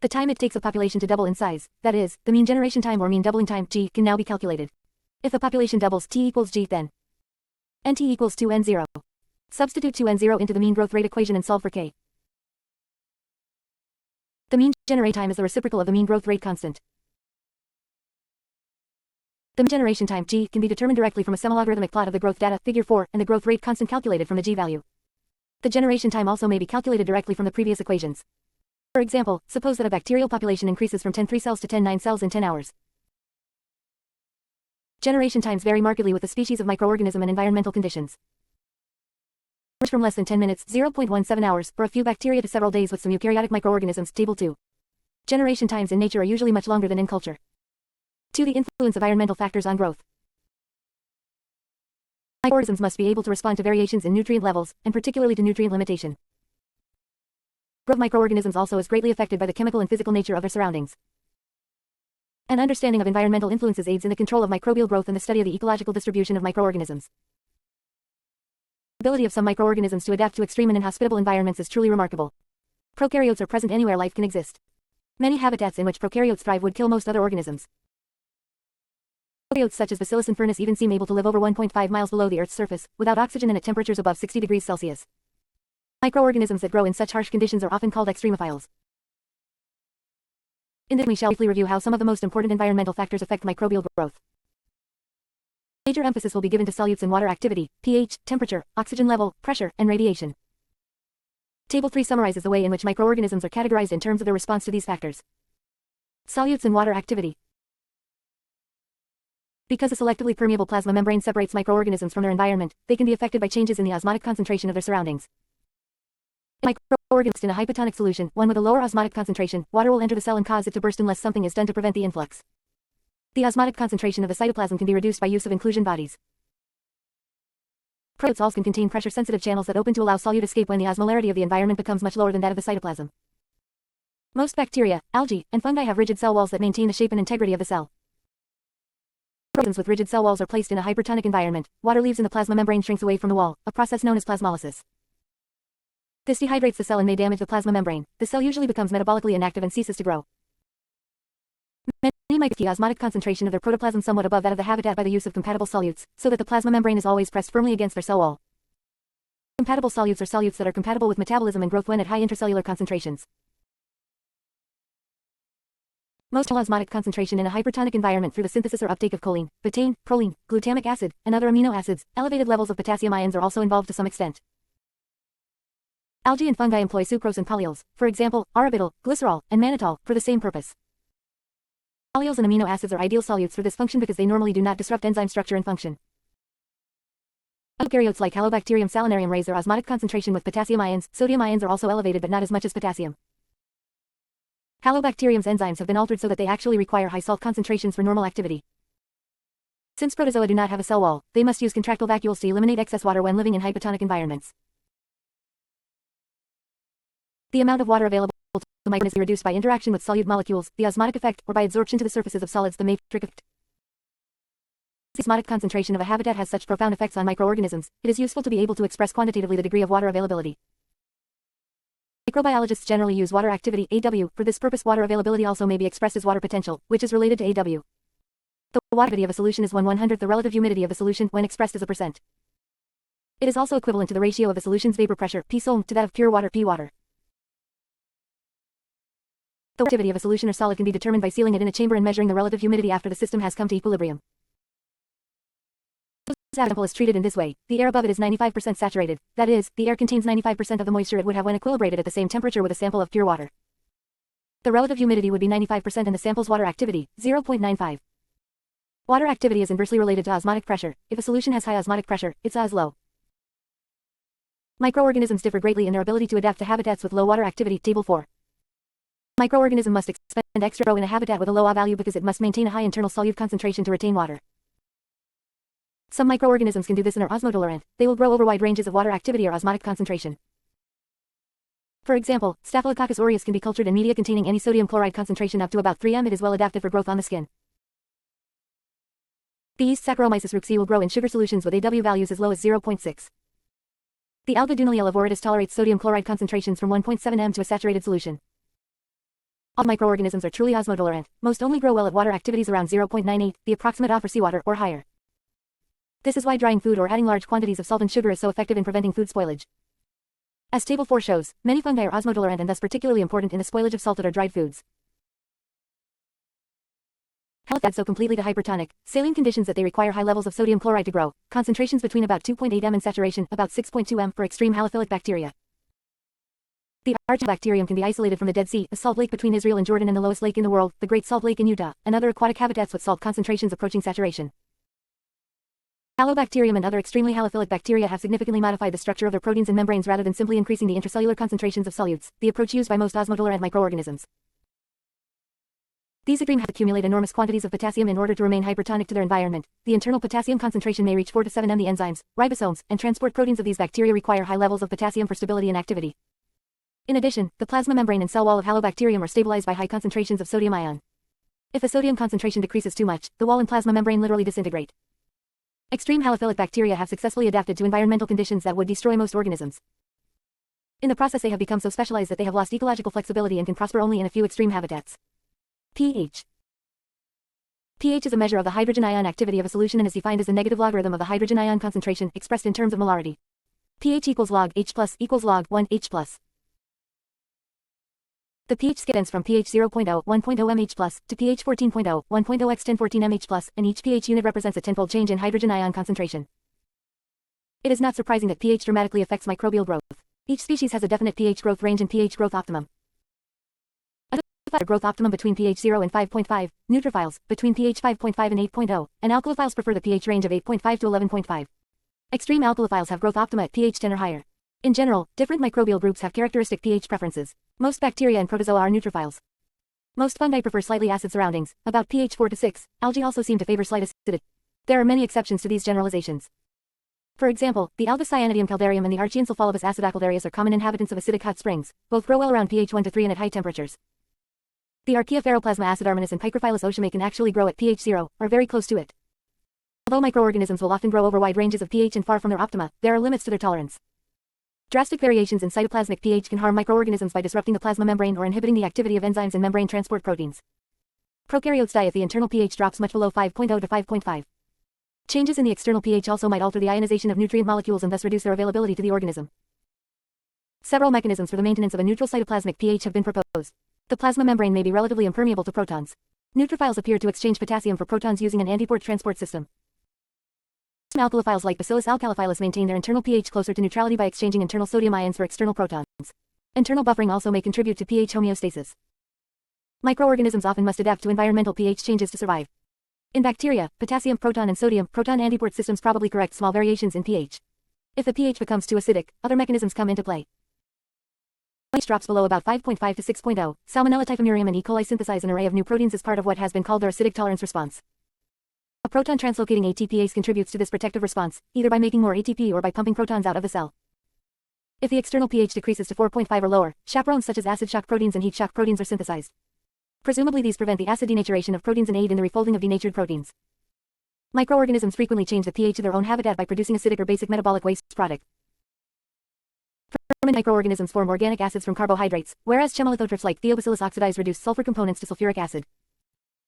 The time it takes a population to double in size, that is, the mean generation time or mean doubling time, g, can now be calculated. If the population doubles, t equals g, then nt equals 2n0. Substitute 2n0 into the mean growth rate equation and solve for k. The mean generation time is the reciprocal of the mean growth rate constant. The mean generation time, g, can be determined directly from a semilogarithmic plot of the growth data, figure 4, and the growth rate constant calculated from the g value. The generation time also may be calculated directly from the previous equations. For example, suppose that a bacterial population increases from 10 3 cells to 10 9 cells in 10 hours. Generation times vary markedly with the species of microorganism and environmental conditions. From less than 10 minutes, 0.17 hours, for a few bacteria to several days with some eukaryotic microorganisms, table 2. Generation times in nature are usually much longer than in culture. 2. The influence of environmental factors on growth. Microorganisms must be able to respond to variations in nutrient levels, and particularly to nutrient limitation. Growth of microorganisms also is greatly affected by the chemical and physical nature of their surroundings. An understanding of environmental influences aids in the control of microbial growth and the study of the ecological distribution of microorganisms. The ability of some microorganisms to adapt to extreme and inhospitable environments is truly remarkable. Prokaryotes are present anywhere life can exist. Many habitats in which prokaryotes thrive would kill most other organisms. Prokaryotes such as Bacillus infernus even seem able to live over 1.5 miles below the Earth's surface, without oxygen and at temperatures above 60 degrees Celsius. Microorganisms that grow in such harsh conditions are often called extremophiles. In this we shall briefly review how some of the most important environmental factors affect microbial growth. Major emphasis will be given to solutes in water activity, pH, temperature, oxygen level, pressure, and radiation. Table 3 summarizes the way in which microorganisms are categorized in terms of their response to these factors. Solutes in water activity. Because a selectively permeable plasma membrane separates microorganisms from their environment, they can be affected by changes in the osmotic concentration of their surroundings. Microorganisms in a hypotonic solution, one with a lower osmotic concentration, water will enter the cell and cause it to burst unless something is done to prevent the influx. The osmotic concentration of the cytoplasm can be reduced by use of inclusion bodies. Protozoals can contain pressure-sensitive channels that open to allow solute escape when the osmolarity of the environment becomes much lower than that of the cytoplasm. Most bacteria, algae, and fungi have rigid cell walls that maintain the shape and integrity of the cell. Organisms with rigid cell walls are placed in a hypertonic environment. Water leaves and the plasma membrane shrinks away from the wall, a process known as plasmolysis. This dehydrates the cell and may damage the plasma membrane. The cell usually becomes metabolically inactive and ceases to grow. Many might keep the osmotic concentration of their protoplasm somewhat above that of the habitat by the use of compatible solutes, so that the plasma membrane is always pressed firmly against their cell wall. Compatible solutes are solutes that are compatible with metabolism and growth when at high intracellular concentrations. Most osmotic concentration in a hypertonic environment through the synthesis or uptake of choline, betaine, proline, glutamic acid, and other amino acids. Elevated levels of potassium ions are also involved to some extent. Algae and fungi employ sucrose and polyols, for example, arabidol, glycerol, and mannitol, for the same purpose. Polyols and amino acids are ideal solutes for this function because they normally do not disrupt enzyme structure and function. Eukaryotes like Halobacterium salinarium raise their osmotic concentration with potassium ions. Sodium ions are also elevated but not as much as potassium. Halobacterium's enzymes have been altered so that they actually require high salt concentrations for normal activity. Since protozoa do not have a cell wall, they must use contractile vacuoles to eliminate excess water when living in hypotonic environments. The amount of water available to microorganisms is reduced by interaction with solute molecules, the osmotic effect, or by adsorption to the surfaces of solids, the matrix effect. The osmotic concentration of a habitat has such profound effects on microorganisms, it is useful to be able to express quantitatively the degree of water availability. Microbiologists generally use water activity, AW. For this purpose, water availability also may be expressed as water potential, which is related to AW. The water activity of a solution is 1/100th the relative humidity of the solution when expressed as a percent. It is also equivalent to the ratio of a solution's vapor pressure, P sol, to that of pure water, P water. The activity of a solution or solid can be determined by sealing it in a chamber and measuring the relative humidity after the system has come to equilibrium. The sample is treated in this way. The air above it is 95% saturated, that is, the air contains 95% of the moisture it would have when equilibrated at the same temperature with a sample of pure water. The relative humidity would be 95% and the sample's water activity, 0.95. Water activity is inversely related to osmotic pressure. If a solution has high osmotic pressure, its OZ is low. Microorganisms differ greatly in their ability to adapt to habitats with low water activity, Table 4. Microorganism must expend extra rho in a habitat with a low A value because it must maintain a high internal solute concentration to retain water. Some microorganisms can do this and are osmotolerant. They will grow over wide ranges of water activity or osmotic concentration. For example, Staphylococcus aureus can be cultured in media containing any sodium chloride concentration up to about 3 m. It is well adapted for growth on the skin. The yeast Saccharomyces reuxii will grow in sugar solutions with AW values as low as 0.6. The alga Dunaliella viridis tolerates sodium chloride concentrations from 1.7 m to a saturated solution. All microorganisms are truly osmotolerant. Most only grow well at water activities around 0.98, the approximate A for seawater, or higher. This is why drying food or adding large quantities of salt and sugar is so effective in preventing food spoilage. As Table 4 shows, many fungi are osmotolerant and thus particularly important in the spoilage of salted or dried foods. Halibut so completely to hypertonic, saline conditions that they require high levels of sodium chloride to grow, concentrations between about 2.8 m in saturation, about 6.2 m for extreme halophilic bacteria. The Archaeobacterium can be isolated from the Dead Sea, a salt lake between Israel and Jordan and the lowest lake in the world, the Great Salt Lake in Utah, and other aquatic habitats with salt concentrations approaching saturation. Halobacterium and other extremely halophilic bacteria have significantly modified the structure of their proteins and membranes rather than simply increasing the intracellular concentrations of solutes, the approach used by most osmotolerant microorganisms. These extreme have accumulate enormous quantities of potassium in order to remain hypertonic to their environment. The internal potassium concentration may reach 4 to 7 m. The enzymes, ribosomes, and transport proteins of these bacteria require high levels of potassium for stability and activity. In addition, the plasma membrane and cell wall of Halobacterium are stabilized by high concentrations of sodium ion. If the sodium concentration decreases too much, the wall and plasma membrane literally disintegrate. Extreme halophilic bacteria have successfully adapted to environmental conditions that would destroy most organisms. In the process they have become so specialized that they have lost ecological flexibility and can prosper only in a few extreme habitats. pH. pH is a measure of the hydrogen ion activity of a solution and is defined as the negative logarithm of the hydrogen ion concentration expressed in terms of molarity. pH equals log H plus equals log 1 H plus. The pH scale ends from pH 0.0, 1.0 mH+, to pH 14.0, 1.0 x 1014 mH+, and each pH unit represents a tenfold change in hydrogen ion concentration. It is not surprising that pH dramatically affects microbial growth. Each species has a definite pH growth range and pH growth optimum. A growth optimum between pH 0 and 5.5, neutrophiles, between pH 5.5 and 8.0, and alkalophiles prefer the pH range of 8.5 to 11.5. Extreme alkalophiles have growth optima at pH 10 or higher. In general, different microbial groups have characteristic pH preferences. Most bacteria and protozoa are neutrophiles. Most fungi prefer slightly acid surroundings, about pH 4 to 6. Algae also seem to favor slight acidity. There are many exceptions to these generalizations. For example, the Alga Cyanidium caldarium and the Archaeancephalobus acidocaldarius are common inhabitants of acidic hot springs. Both grow well around pH 1 to 3 and at high temperatures. The Archaea Pharoplasma acidarminus and Picrophilus oceamae can actually grow at pH 0, or very close to it. Although microorganisms will often grow over wide ranges of pH and far from their optima, there are limits to their tolerance. Drastic variations in cytoplasmic pH can harm microorganisms by disrupting the plasma membrane or inhibiting the activity of enzymes and membrane transport proteins. Prokaryotes die if the internal pH drops much below 5.0 to 5.5. Changes in the external pH also might alter the ionization of nutrient molecules and thus reduce their availability to the organism. Several mechanisms for the maintenance of a neutral cytoplasmic pH have been proposed. The plasma membrane may be relatively impermeable to protons. Neurophiles appear to exchange potassium for protons using an antiport transport system. Some alkalophiles like Bacillus alkalophilus maintain their internal pH closer to neutrality by exchanging internal sodium ions for external protons. Internal buffering also may contribute to pH homeostasis. Microorganisms often must adapt to environmental pH changes to survive. In bacteria, potassium proton and sodium proton antiport systems probably correct small variations in pH. If the pH becomes too acidic, other mechanisms come into play. pH drops below about 5.5 to 6.0, Salmonella typhimurium and E. coli synthesize an array of new proteins as part of what has been called their acidic tolerance response. A proton translocating ATPase contributes to this protective response, either by making more ATP or by pumping protons out of the cell. If the external pH decreases to 4.5 or lower, chaperones such as acid shock proteins and heat shock proteins are synthesized. Presumably these prevent the acid denaturation of proteins and aid in the refolding of denatured proteins. Microorganisms frequently change the pH of their own habitat by producing acidic or basic metabolic waste product. Ferment microorganisms form organic acids from carbohydrates, whereas chemolithotrophs like Theobacillus oxidize reduced sulfur components to sulfuric acid.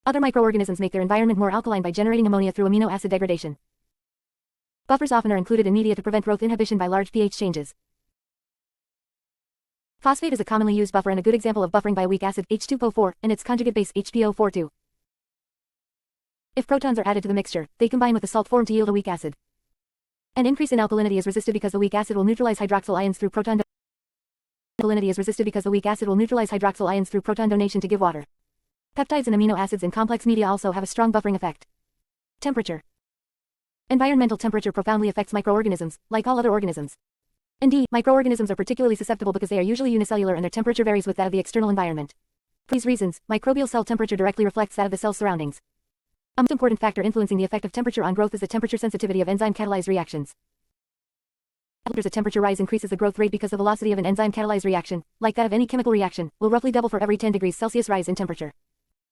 Other microorganisms make their environment more alkaline by generating ammonia through amino acid degradation. Buffers often are included in media to prevent growth inhibition by large pH changes. Phosphate is a commonly used buffer and a good example of buffering by a weak acid, H2O4, and its conjugate base, HPO42. If protons are added to the mixture, they combine with the salt form to yield a weak acid. An increase in alkalinity is resisted because the weak acid will neutralize hydroxyl ions through proton donation to give water. Peptides and amino acids in complex media also have a strong buffering effect. Temperature. Environmental temperature profoundly affects microorganisms, like all other organisms. Indeed, microorganisms are particularly susceptible because they are usually unicellular and their temperature varies with that of the external environment. For these reasons, microbial cell temperature directly reflects that of the cell's surroundings. A most important factor influencing the effect of temperature on growth is the temperature sensitivity of enzyme-catalyzed reactions. As a temperature rise increases the growth rate because the velocity of an enzyme-catalyzed reaction, like that of any chemical reaction, will roughly double for every 10 degrees Celsius rise in temperature.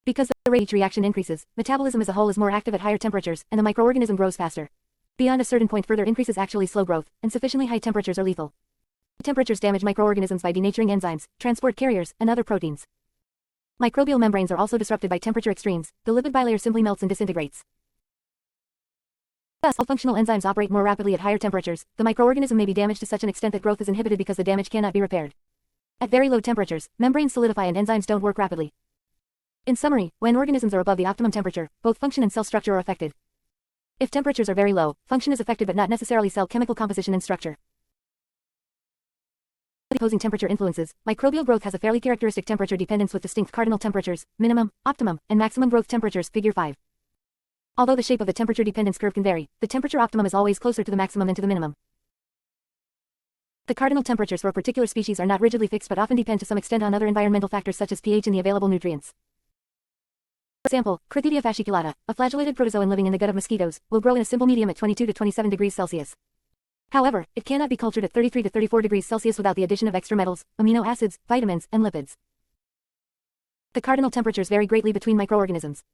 Because the rate each reaction increases, metabolism as a whole is more active at higher temperatures, and the microorganism grows faster. Beyond a certain point, further increases actually slow growth, and sufficiently high temperatures are lethal. Temperatures damage microorganisms by denaturing enzymes, transport carriers, and other proteins. Microbial membranes are also disrupted by temperature extremes. The lipid bilayer simply melts and disintegrates. Thus, all functional enzymes operate more rapidly at higher temperatures. The microorganism may be damaged to such an extent that growth is inhibited because the damage cannot be repaired. At very low temperatures, membranes solidify and enzymes don't work rapidly. In summary, when organisms are above the optimum temperature, both function and cell structure are affected. If temperatures are very low, function is affected but not necessarily cell chemical composition and structure. Opposing temperature influences, microbial growth has a fairly characteristic temperature dependence with distinct cardinal temperatures, minimum, optimum, and maximum growth temperatures, figure 5. Although the shape of the temperature dependence curve can vary, the temperature optimum is always closer to the maximum than to the minimum. The cardinal temperatures for a particular species are not rigidly fixed but often depend to some extent on other environmental factors such as pH and the available nutrients. For example, Crithidia fasciculata, a flagellated protozoan living in the gut of mosquitoes, will grow in a simple medium at 22 to 27 degrees Celsius. However, it cannot be cultured at 33 to 34 degrees Celsius without the addition of extra metals, amino acids, vitamins, and lipids. The cardinal temperatures vary greatly between microorganisms.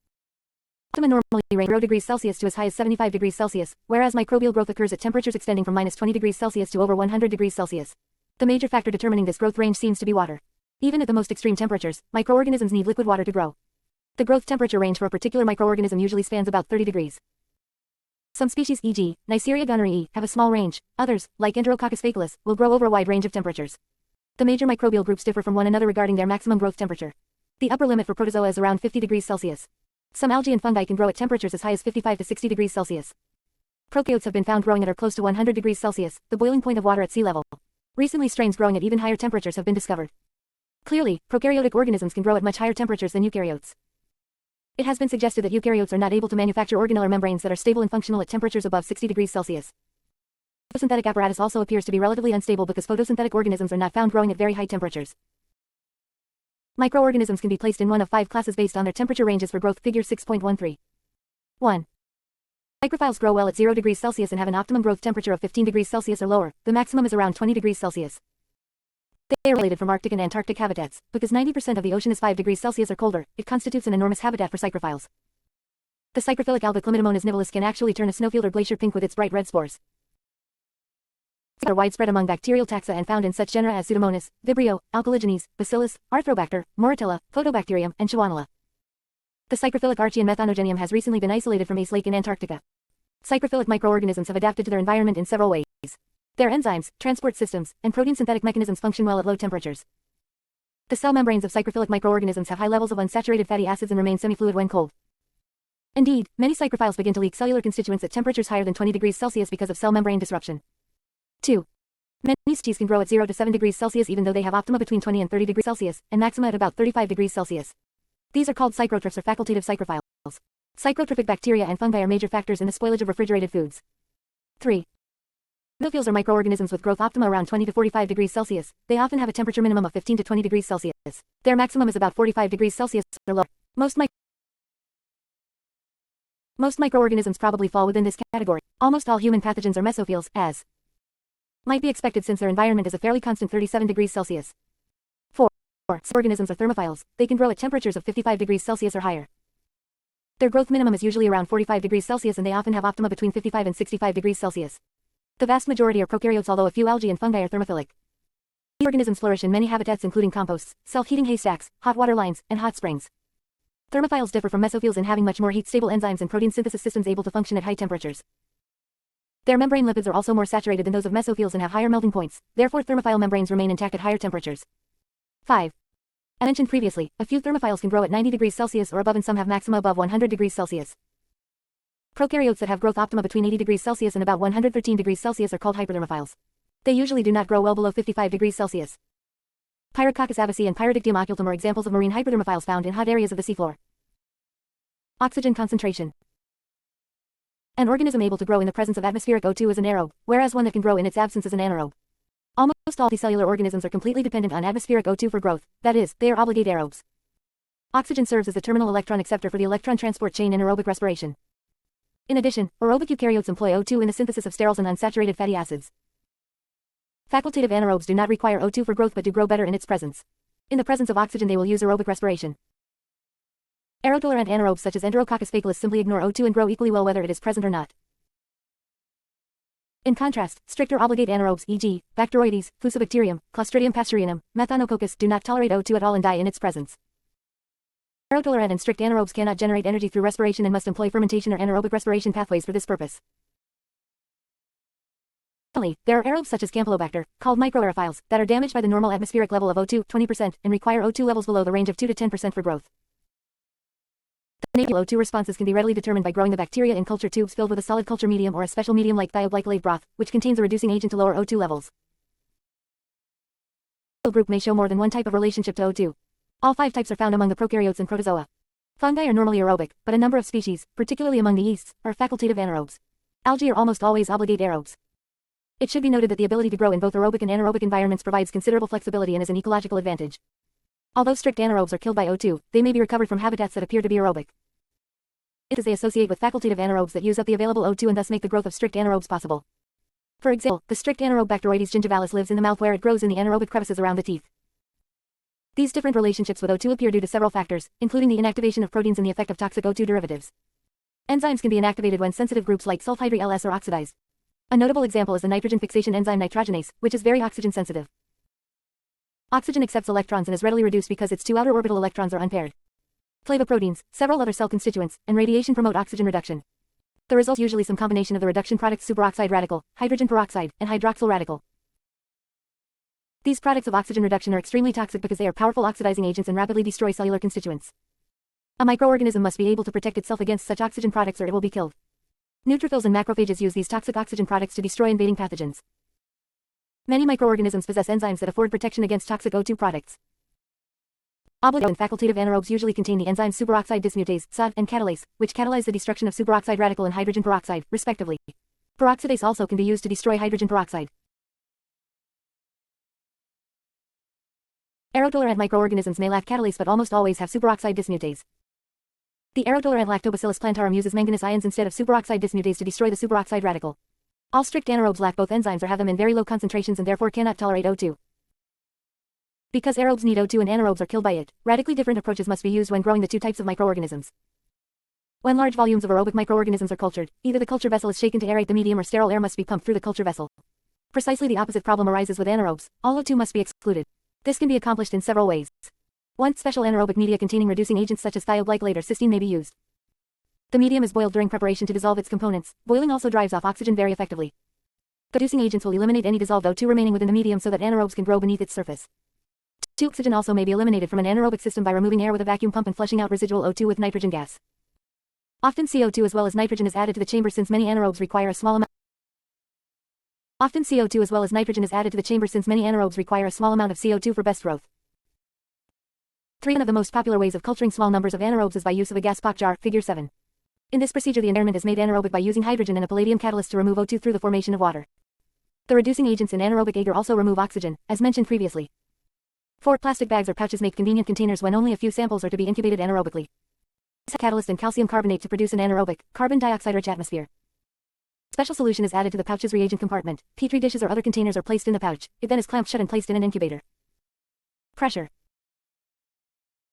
Optima normally range 0 degrees Celsius to as high as 75 degrees Celsius, whereas microbial growth occurs at temperatures extending from -20 degrees Celsius to over 100 degrees Celsius. The major factor determining this growth range seems to be water. Even at the most extreme temperatures, microorganisms need liquid water to grow. The growth temperature range for a particular microorganism usually spans about 30 degrees. Some species, e.g., Neisseria gonorrhoeae, have a small range. Others, like Enterococcus faecalis, will grow over a wide range of temperatures. The major microbial groups differ from one another regarding their maximum growth temperature. The upper limit for protozoa is around 50 degrees Celsius. Some algae and fungi can grow at temperatures as high as 55 to 60 degrees Celsius. Prokaryotes have been found growing at or close to 100 degrees Celsius, the boiling point of water at sea level. Recently, strains growing at even higher temperatures have been discovered. Clearly, prokaryotic organisms can grow at much higher temperatures than eukaryotes. It has been suggested that eukaryotes are not able to manufacture organelle or membranes that are stable and functional at temperatures above 60 degrees Celsius. Photosynthetic apparatus also appears to be relatively unstable because photosynthetic organisms are not found growing at very high temperatures. Microorganisms can be placed in one of 5 classes based on their temperature ranges for growth. Figure 6.13. 1. Microphiles grow well at 0 degrees Celsius and have an optimum growth temperature of 15 degrees Celsius or lower. The maximum is around 20 degrees Celsius. They are related from Arctic and Antarctic habitats. Because 90% of the ocean is 5 degrees Celsius or colder, it constitutes an enormous habitat for psychrophiles. The psychrophilic alga Chlamydomonas nivalis can actually turn a snowfield or glacier pink with its bright red spores. Are widespread among bacterial taxa and found in such genera as Pseudomonas, Vibrio, Alcaligenes, Bacillus, Arthrobacter, Moritilla, Photobacterium, and Schwannula. The psychrophilic Archaean methanogenium has recently been isolated from Ace Lake in Antarctica. Psychrophilic microorganisms have adapted to their environment in several ways. Their enzymes, transport systems, and protein synthetic mechanisms function well at low temperatures. The cell membranes of psychrophilic microorganisms have high levels of unsaturated fatty acids and remain semi-fluid when cold. Indeed, many psychrophiles begin to leak cellular constituents at temperatures higher than 20 degrees Celsius because of cell membrane disruption. 2. Many species can grow at 0 to 7 degrees Celsius even though they have optima between 20 and 30 degrees Celsius, and maxima at about 35 degrees Celsius. These are called psychrotrophs or facultative psychrophiles. Psychrotrophic bacteria and fungi are major factors in the spoilage of refrigerated foods. 3. Mesophiles are microorganisms with growth optima around 20 to 45 degrees Celsius. They often have a temperature minimum of 15 to 20 degrees Celsius. Their maximum is about 45 degrees Celsius or lower. Most microorganisms probably fall within this category. Almost all human pathogens are mesophiles, as might be expected since their environment is a fairly constant 37 degrees Celsius. 4. Organisms are thermophiles. They can grow at temperatures of 55 degrees Celsius or higher. Their growth minimum is usually around 45 degrees Celsius and they often have optima between 55 and 65 degrees Celsius. The vast majority are prokaryotes, although a few algae and fungi are thermophilic. These organisms flourish in many habitats including composts, self-heating haystacks, hot water lines, and hot springs. Thermophiles differ from mesophiles in having much more heat-stable enzymes and protein synthesis systems able to function at high temperatures. Their membrane lipids are also more saturated than those of mesophiles and have higher melting points, therefore thermophile membranes remain intact at higher temperatures. 5. As mentioned previously, a few thermophiles can grow at 90 degrees Celsius or above and some have maxima above 100 degrees Celsius. Prokaryotes that have growth optima between 80 degrees Celsius and about 113 degrees Celsius are called hyperthermophiles. They usually do not grow well below 55 degrees Celsius. Pyrococcus abbaci and Pyrodictyum occultum are examples of marine hyperthermophiles found in hot areas of the seafloor. Oxygen concentration. An organism able to grow in the presence of atmospheric O2 is an aerobe, whereas one that can grow in its absence is an anaerobe. Almost all multicellular organisms are completely dependent on atmospheric O2 for growth, that is, they are obligate aerobes. Oxygen serves as the terminal electron acceptor for the electron transport chain in aerobic respiration. In addition, aerobic eukaryotes employ O2 in the synthesis of sterols and unsaturated fatty acids. Facultative anaerobes do not require O2 for growth but do grow better in its presence. In the presence of oxygen they will use aerobic respiration. Aerotolerant anaerobes such as Enterococcus faecalis simply ignore O2 and grow equally well whether it is present or not. In contrast, stricter obligate anaerobes e.g., Bacteroides, Fusobacterium, Clostridium pasturionum, Methanococcus do not tolerate O2 at all and die in its presence. Aerotolerant and strict anaerobes cannot generate energy through respiration and must employ fermentation or anaerobic respiration pathways for this purpose. Finally, there are aerobes such as Campylobacter, called microaerophiles, that are damaged by the normal atmospheric level of O2, 20%, and require O2 levels below the range of 2 to 10% for growth. The nasal O2 responses can be readily determined by growing the bacteria in culture tubes filled with a solid culture medium or a special medium like thioglycolate broth, which contains a reducing agent to lower O2 levels. The group may show more than one type of relationship to O2. All 5 types are found among the prokaryotes and protozoa. Fungi are normally aerobic, but a number of species, particularly among the yeasts, are facultative anaerobes. Algae are almost always obligate aerobes. It should be noted that the ability to grow in both aerobic and anaerobic environments provides considerable flexibility and is an ecological advantage. Although strict anaerobes are killed by O2, they may be recovered from habitats that appear to be aerobic. It is they associate with facultative anaerobes that use up the available O2 and thus make the growth of strict anaerobes possible. For example, the strict anaerobe Bacteroides gingivalis lives in the mouth where it grows in the anaerobic crevices around the teeth. These different relationships with O2 appear due to several factors, including the inactivation of proteins and the effect of toxic O2 derivatives. Enzymes can be inactivated when sensitive groups like sulfhydry-LS are oxidized. A notable example is the nitrogen fixation enzyme nitrogenase, which is very oxygen sensitive. Oxygen accepts electrons and is readily reduced because its 2 outer orbital electrons are unpaired. Flavoproteins, several other cell constituents, and radiation promote oxygen reduction. The result is usually some combination of the reduction products superoxide radical, hydrogen peroxide, and hydroxyl radical. These products of oxygen reduction are extremely toxic because they are powerful oxidizing agents and rapidly destroy cellular constituents. A microorganism must be able to protect itself against such oxygen products or it will be killed. Neutrophils and macrophages use these toxic oxygen products to destroy invading pathogens. Many microorganisms possess enzymes that afford protection against toxic O2 products. Obligate and facultative anaerobes usually contain the enzymes superoxide dismutase, SOD, and catalase, which catalyze the destruction of superoxide radical and hydrogen peroxide, respectively. Peroxidase also can be used to destroy hydrogen peroxide. Aerotolerant microorganisms may lack catalase but almost always have superoxide dismutase. The aerotolerant Lactobacillus plantarum uses manganese ions instead of superoxide dismutase to destroy the superoxide radical. All strict anaerobes lack both enzymes or have them in very low concentrations and therefore cannot tolerate O2. Because aerobes need O2 and anaerobes are killed by it, radically different approaches must be used when growing the two types of microorganisms. When large volumes of aerobic microorganisms are cultured, either the culture vessel is shaken to aerate the medium or sterile air must be pumped through the culture vessel. Precisely the opposite problem arises with anaerobes. All O2 must be excluded. This can be accomplished in several ways. 1. Special anaerobic media containing reducing agents such as thioglycolate or cysteine may be used. The medium is boiled during preparation to dissolve its components. Boiling also drives off oxygen very effectively. The reducing agents will eliminate any dissolved O2 remaining within the medium so that anaerobes can grow beneath its surface. 2. Oxygen also may be eliminated from an anaerobic system by removing air with a vacuum pump and flushing out residual O2 with nitrogen gas. Often CO2 as well as nitrogen is added to the chamber since many anaerobes require a small amount. Often CO2 as well as nitrogen is added to the chamber since many anaerobes require a small amount of CO2 for best growth. 3. One of the most popular ways of culturing small numbers of anaerobes is by use of a gas POC jar, figure 7. In this procedure the environment is made anaerobic by using hydrogen and a palladium catalyst to remove O2 through the formation of water. The reducing agents in anaerobic agar also remove oxygen, as mentioned previously. 4. Plastic bags or pouches make convenient containers when only a few samples are to be incubated anaerobically. Catalyst and calcium carbonate to produce an anaerobic, carbon dioxide-rich atmosphere. Special solution is added to the pouch's reagent compartment. Petri dishes or other containers are placed in the pouch. It then is clamped shut and placed in an incubator. Pressure.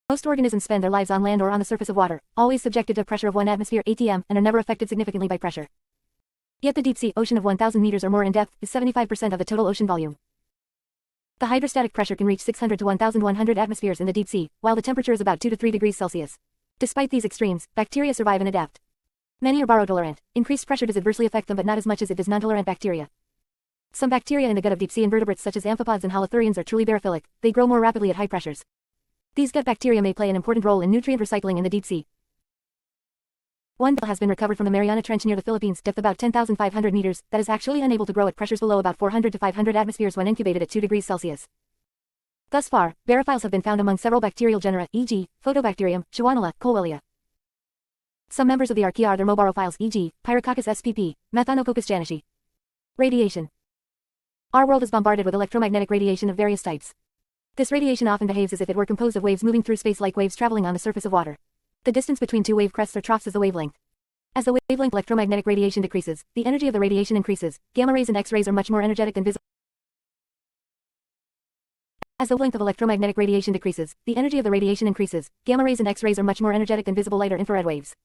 Most organisms spend their lives on land or on the surface of water, always subjected to a pressure of 1 atmosphere (atm), and are never affected significantly by pressure. Yet the deep sea ocean of 1,000 meters or more in depth is 75% of the total ocean volume. The hydrostatic pressure can reach 600 to 1,100 atmospheres in the deep sea, while the temperature is about 2 to 3 degrees Celsius. Despite these extremes, bacteria survive and adapt. Many are barotolerant. Increased pressure does adversely affect them but not as much as it does non-tolerant bacteria. Some bacteria in the gut of deep-sea invertebrates such as amphipods and holothurians are truly barophilic. They grow more rapidly at high pressures. These gut bacteria may play an important role in nutrient recycling in the deep sea. One has been recovered from the Mariana Trench near the Philippines, depth about 10,500 meters, that is actually unable to grow at pressures below about 400 to 500 atmospheres when incubated at 2 degrees Celsius. Thus far, barophiles have been found among several bacterial genera, e.g., Photobacterium, Schwannella, Colwellia. Some members of the archaea are thermobarophiles, e.g., Pyrococcus spp, Methanococcus janishi. Radiation. Our world is bombarded with electromagnetic radiation of various types. This radiation often behaves as if it were composed of waves moving through space like waves traveling on the surface of water. The distance between two wave crests or troughs is the wavelength. As the wavelength electromagnetic radiation decreases, the energy of the radiation increases. Gamma rays and X-rays are much more energetic than visible. As the wavelength of electromagnetic radiation decreases, the energy of the radiation increases. Gamma rays and X-rays are much more energetic than visible light or infrared waves.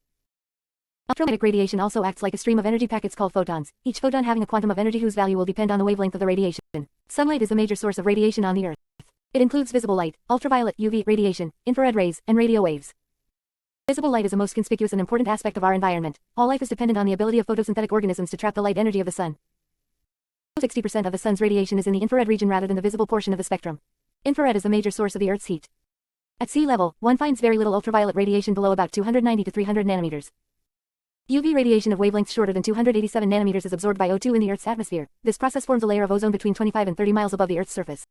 Electromagnetic radiation also acts like a stream of energy packets called photons, each photon having a quantum of energy whose value will depend on the wavelength of the radiation. Sunlight is a major source of radiation on the Earth. It includes visible light, ultraviolet UV radiation, infrared rays, and radio waves. Visible light is a most conspicuous and important aspect of our environment. All life is dependent on the ability of photosynthetic organisms to trap the light energy of the sun. 60% of the sun's radiation is in the infrared region rather than the visible portion of the spectrum. Infrared is a major source of the Earth's heat. At sea level, one finds very little ultraviolet radiation below about 290 to 300 nanometers. UV radiation of wavelengths shorter than 287 nanometers is absorbed by O2 in the Earth's atmosphere. This process forms a layer of ozone between 25 and 30 miles above the Earth's surface.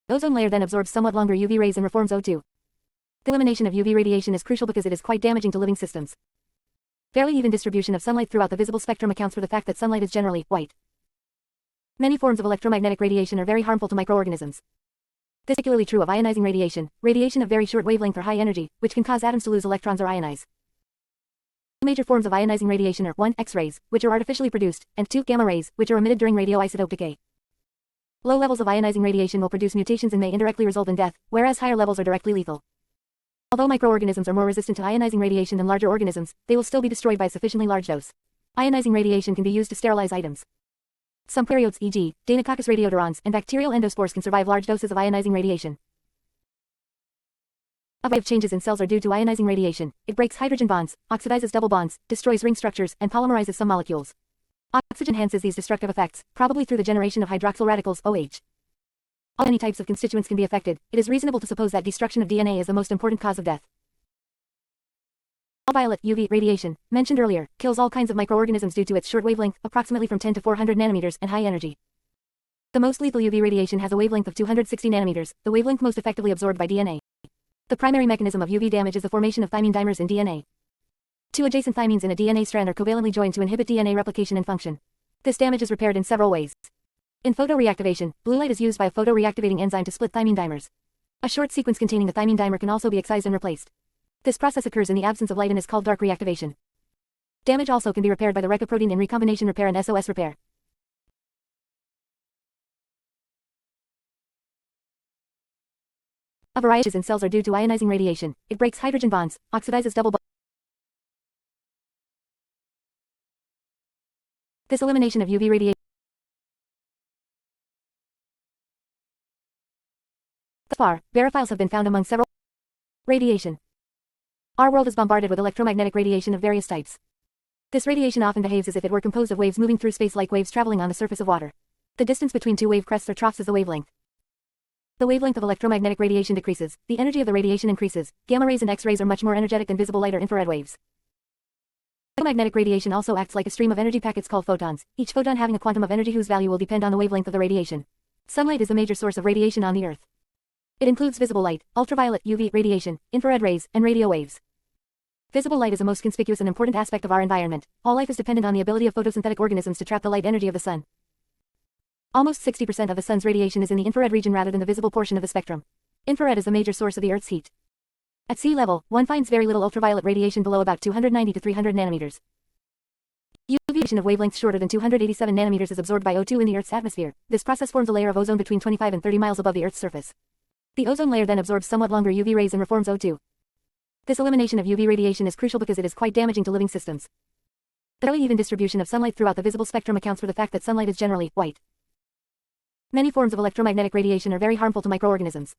The ozone layer then absorbs somewhat longer UV rays and reforms O2. The elimination of UV radiation is crucial because it is quite damaging to living systems. Fairly even distribution of sunlight throughout the visible spectrum accounts for the fact that sunlight is generally white. Many forms of electromagnetic radiation are very harmful to microorganisms. This is particularly true of ionizing radiation, radiation of very short wavelength or high energy, which can cause atoms to lose electrons or ionize. Two major forms of ionizing radiation are 1. X-rays, which are artificially produced, and 2. Gamma rays, which are emitted during radioisotope decay. Low levels of ionizing radiation will produce mutations and may indirectly result in death, whereas higher levels are directly lethal. Although microorganisms are more resistant to ionizing radiation than larger organisms, they will still be destroyed by a sufficiently large dose. Ionizing radiation can be used to sterilize items. Some prokaryotes, e.g., Deinococcus radiodurans, and bacterial endospores can survive large doses of ionizing radiation. A variety of changes in cells are due to ionizing radiation. It breaks hydrogen bonds, oxidizes double bonds, destroys ring structures, and polymerizes some molecules. Oxygen enhances these destructive effects, probably through the generation of hydroxyl radicals, OH. All many types of constituents can be affected, it is reasonable to suppose that destruction of DNA is the most important cause of death. Ultraviolet UV radiation, mentioned earlier, kills all kinds of microorganisms due to its short wavelength, approximately from 10 to 400 nanometers, and high energy. The most lethal UV radiation has a wavelength of 260 nanometers, the wavelength most effectively absorbed by DNA. The primary mechanism of UV damage is the formation of thymine dimers in DNA. Two adjacent thymines in a DNA strand are covalently joined to inhibit DNA replication and function. This damage is repaired in several ways. In photoreactivation, blue light is used by a photoreactivating enzyme to split thymine dimers. A short sequence containing the thymine dimer can also be excised and replaced. This process occurs in the absence of light and is called dark reactivation. Damage also can be repaired by the RECA protein in recombination repair and SOS repair. A variety in cells are due to ionizing radiation. It breaks hydrogen bonds, oxidizes double bonds. This elimination of UV radiation. Thus far, barophiles have been found among several radiation. Our world is bombarded with electromagnetic radiation of various types. This radiation often behaves as if it were composed of waves moving through space like waves traveling on the surface of water. The distance between two wave crests or troughs is the wavelength. The wavelength of electromagnetic radiation decreases, the energy of the radiation increases. Gamma rays and X-rays are much more energetic than visible light or infrared waves. Electromagnetic radiation also acts like a stream of energy packets called photons, each photon having a quantum of energy whose value will depend on the wavelength of the radiation. Sunlight is a major source of radiation on the Earth. It includes visible light, ultraviolet UV radiation, infrared rays, and radio waves. Visible light is a most conspicuous and important aspect of our environment. All life is dependent on the ability of photosynthetic organisms to trap the light energy of the sun. Almost 60% of the sun's radiation is in the infrared region rather than the visible portion of the spectrum. Infrared is a major source of the Earth's heat. At sea level, one finds very little ultraviolet radiation below about 290 to 300 nanometers. UV radiation of wavelengths shorter than 287 nanometers is absorbed by O2 in the Earth's atmosphere. This process forms a layer of ozone between 25 and 30 miles above the Earth's surface. The ozone layer then absorbs somewhat longer UV rays and reforms O2. This elimination of UV radiation is crucial because it is quite damaging to living systems. The fairly even distribution of sunlight throughout the visible spectrum accounts for the fact that sunlight is generally white. Many forms of electromagnetic radiation are very harmful to microorganisms.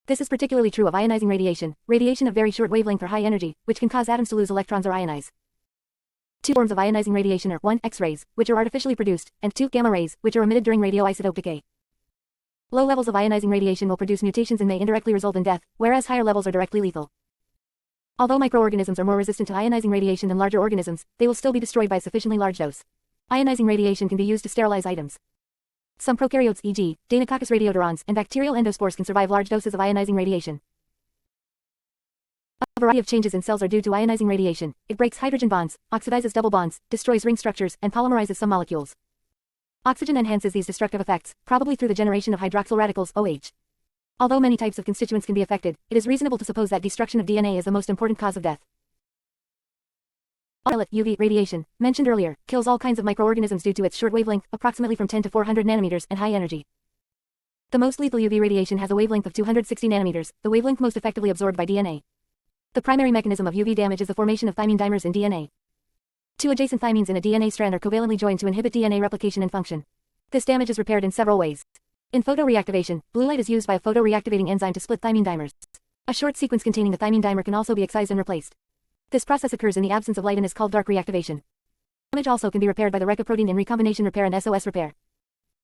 This is particularly true of ionizing radiation, radiation of very short wavelength or high energy, which can cause atoms to lose electrons or ionize. Two forms of ionizing radiation are 1. X-rays, which are artificially produced, and 2. Gamma rays, which are emitted during radioisotope decay. Low levels of ionizing radiation will produce mutations and may indirectly result in death, whereas higher levels are directly lethal. Although microorganisms are more resistant to ionizing radiation than larger organisms, they will still be destroyed by a sufficiently large dose. Ionizing radiation can be used to sterilize items. Some prokaryotes, e.g., Deinococcus radiodurans, and bacterial endospores can survive large doses of ionizing radiation. A variety of changes in cells are due to ionizing radiation. It breaks hydrogen bonds, oxidizes double bonds, destroys ring structures, and polymerizes some molecules. Oxygen enhances these destructive effects, probably through the generation of hydroxyl radicals, OH. Although many types of constituents can be affected, it is reasonable to suppose that destruction of DNA is the most important cause of death. Ultraviolet UV radiation, mentioned earlier, kills all kinds of microorganisms due to its short wavelength, approximately from 10 to 400 nanometers, and high energy. The most lethal UV radiation has a wavelength of 260 nanometers, the wavelength most effectively absorbed by DNA. The primary mechanism of UV damage is the formation of thymine dimers in DNA. Two adjacent thymines in a DNA strand are covalently joined to inhibit DNA replication and function. This damage is repaired in several ways. In photoreactivation, blue light is used by a photoreactivating enzyme to split thymine dimers. A short sequence containing the thymine dimer can also be excised and replaced. This process occurs in the absence of light and is called dark reactivation. Damage also can be repaired by the RECA protein in recombination repair and SOS repair.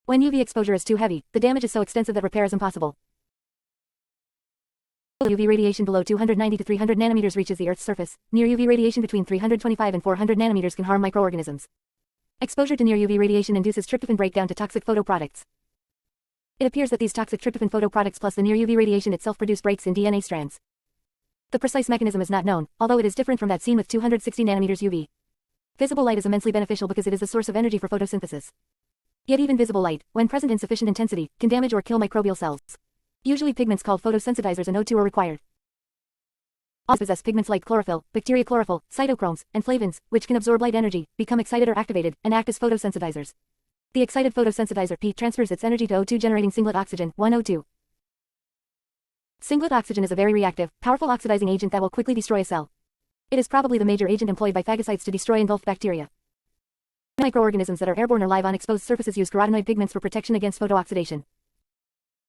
When UV exposure is too heavy, the damage is so extensive that repair is impossible. UV radiation below 290 to 300 nanometers reaches the Earth's surface. Near UV radiation between 325 and 400 nanometers can harm microorganisms. Exposure to near UV radiation induces tryptophan breakdown to toxic photoproducts. It appears that these toxic tryptophan photoproducts plus the near UV radiation itself produce breaks in DNA strands. The precise mechanism is not known, although it is different from that seen with 260 nanometers UV. Visible light is immensely beneficial because it is a source of energy for photosynthesis. Yet even visible light, when present in sufficient intensity, can damage or kill microbial cells. Usually pigments called photosensitizers and O2 are required. All possess pigments like chlorophyll, bacteria chlorophyll, cytochromes, and flavins, which can absorb light energy, become excited or activated, and act as photosensitizers. The excited photosensitizer P transfers its energy to O2 generating singlet oxygen, 1O2. Singlet oxygen is a very reactive, powerful oxidizing agent that will quickly destroy a cell. It is probably the major agent employed by phagocytes to destroy engulfed bacteria. Microorganisms that are airborne or live on exposed surfaces use carotenoid pigments for protection against photooxidation.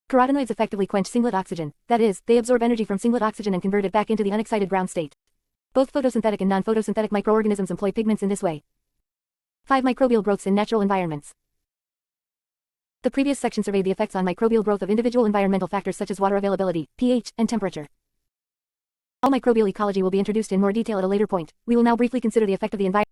Carotenoids effectively quench singlet oxygen, that is, they absorb energy from singlet oxygen and convert it back into the unexcited ground state. Both photosynthetic and non-photosynthetic microorganisms employ pigments in this way. 5 Microbial growths in natural environments. The previous section surveyed the effects on microbial growth of individual environmental factors such as water availability, pH, and temperature. All microbial ecology will be introduced in more detail at a later point. We will now briefly consider the effect of the environment.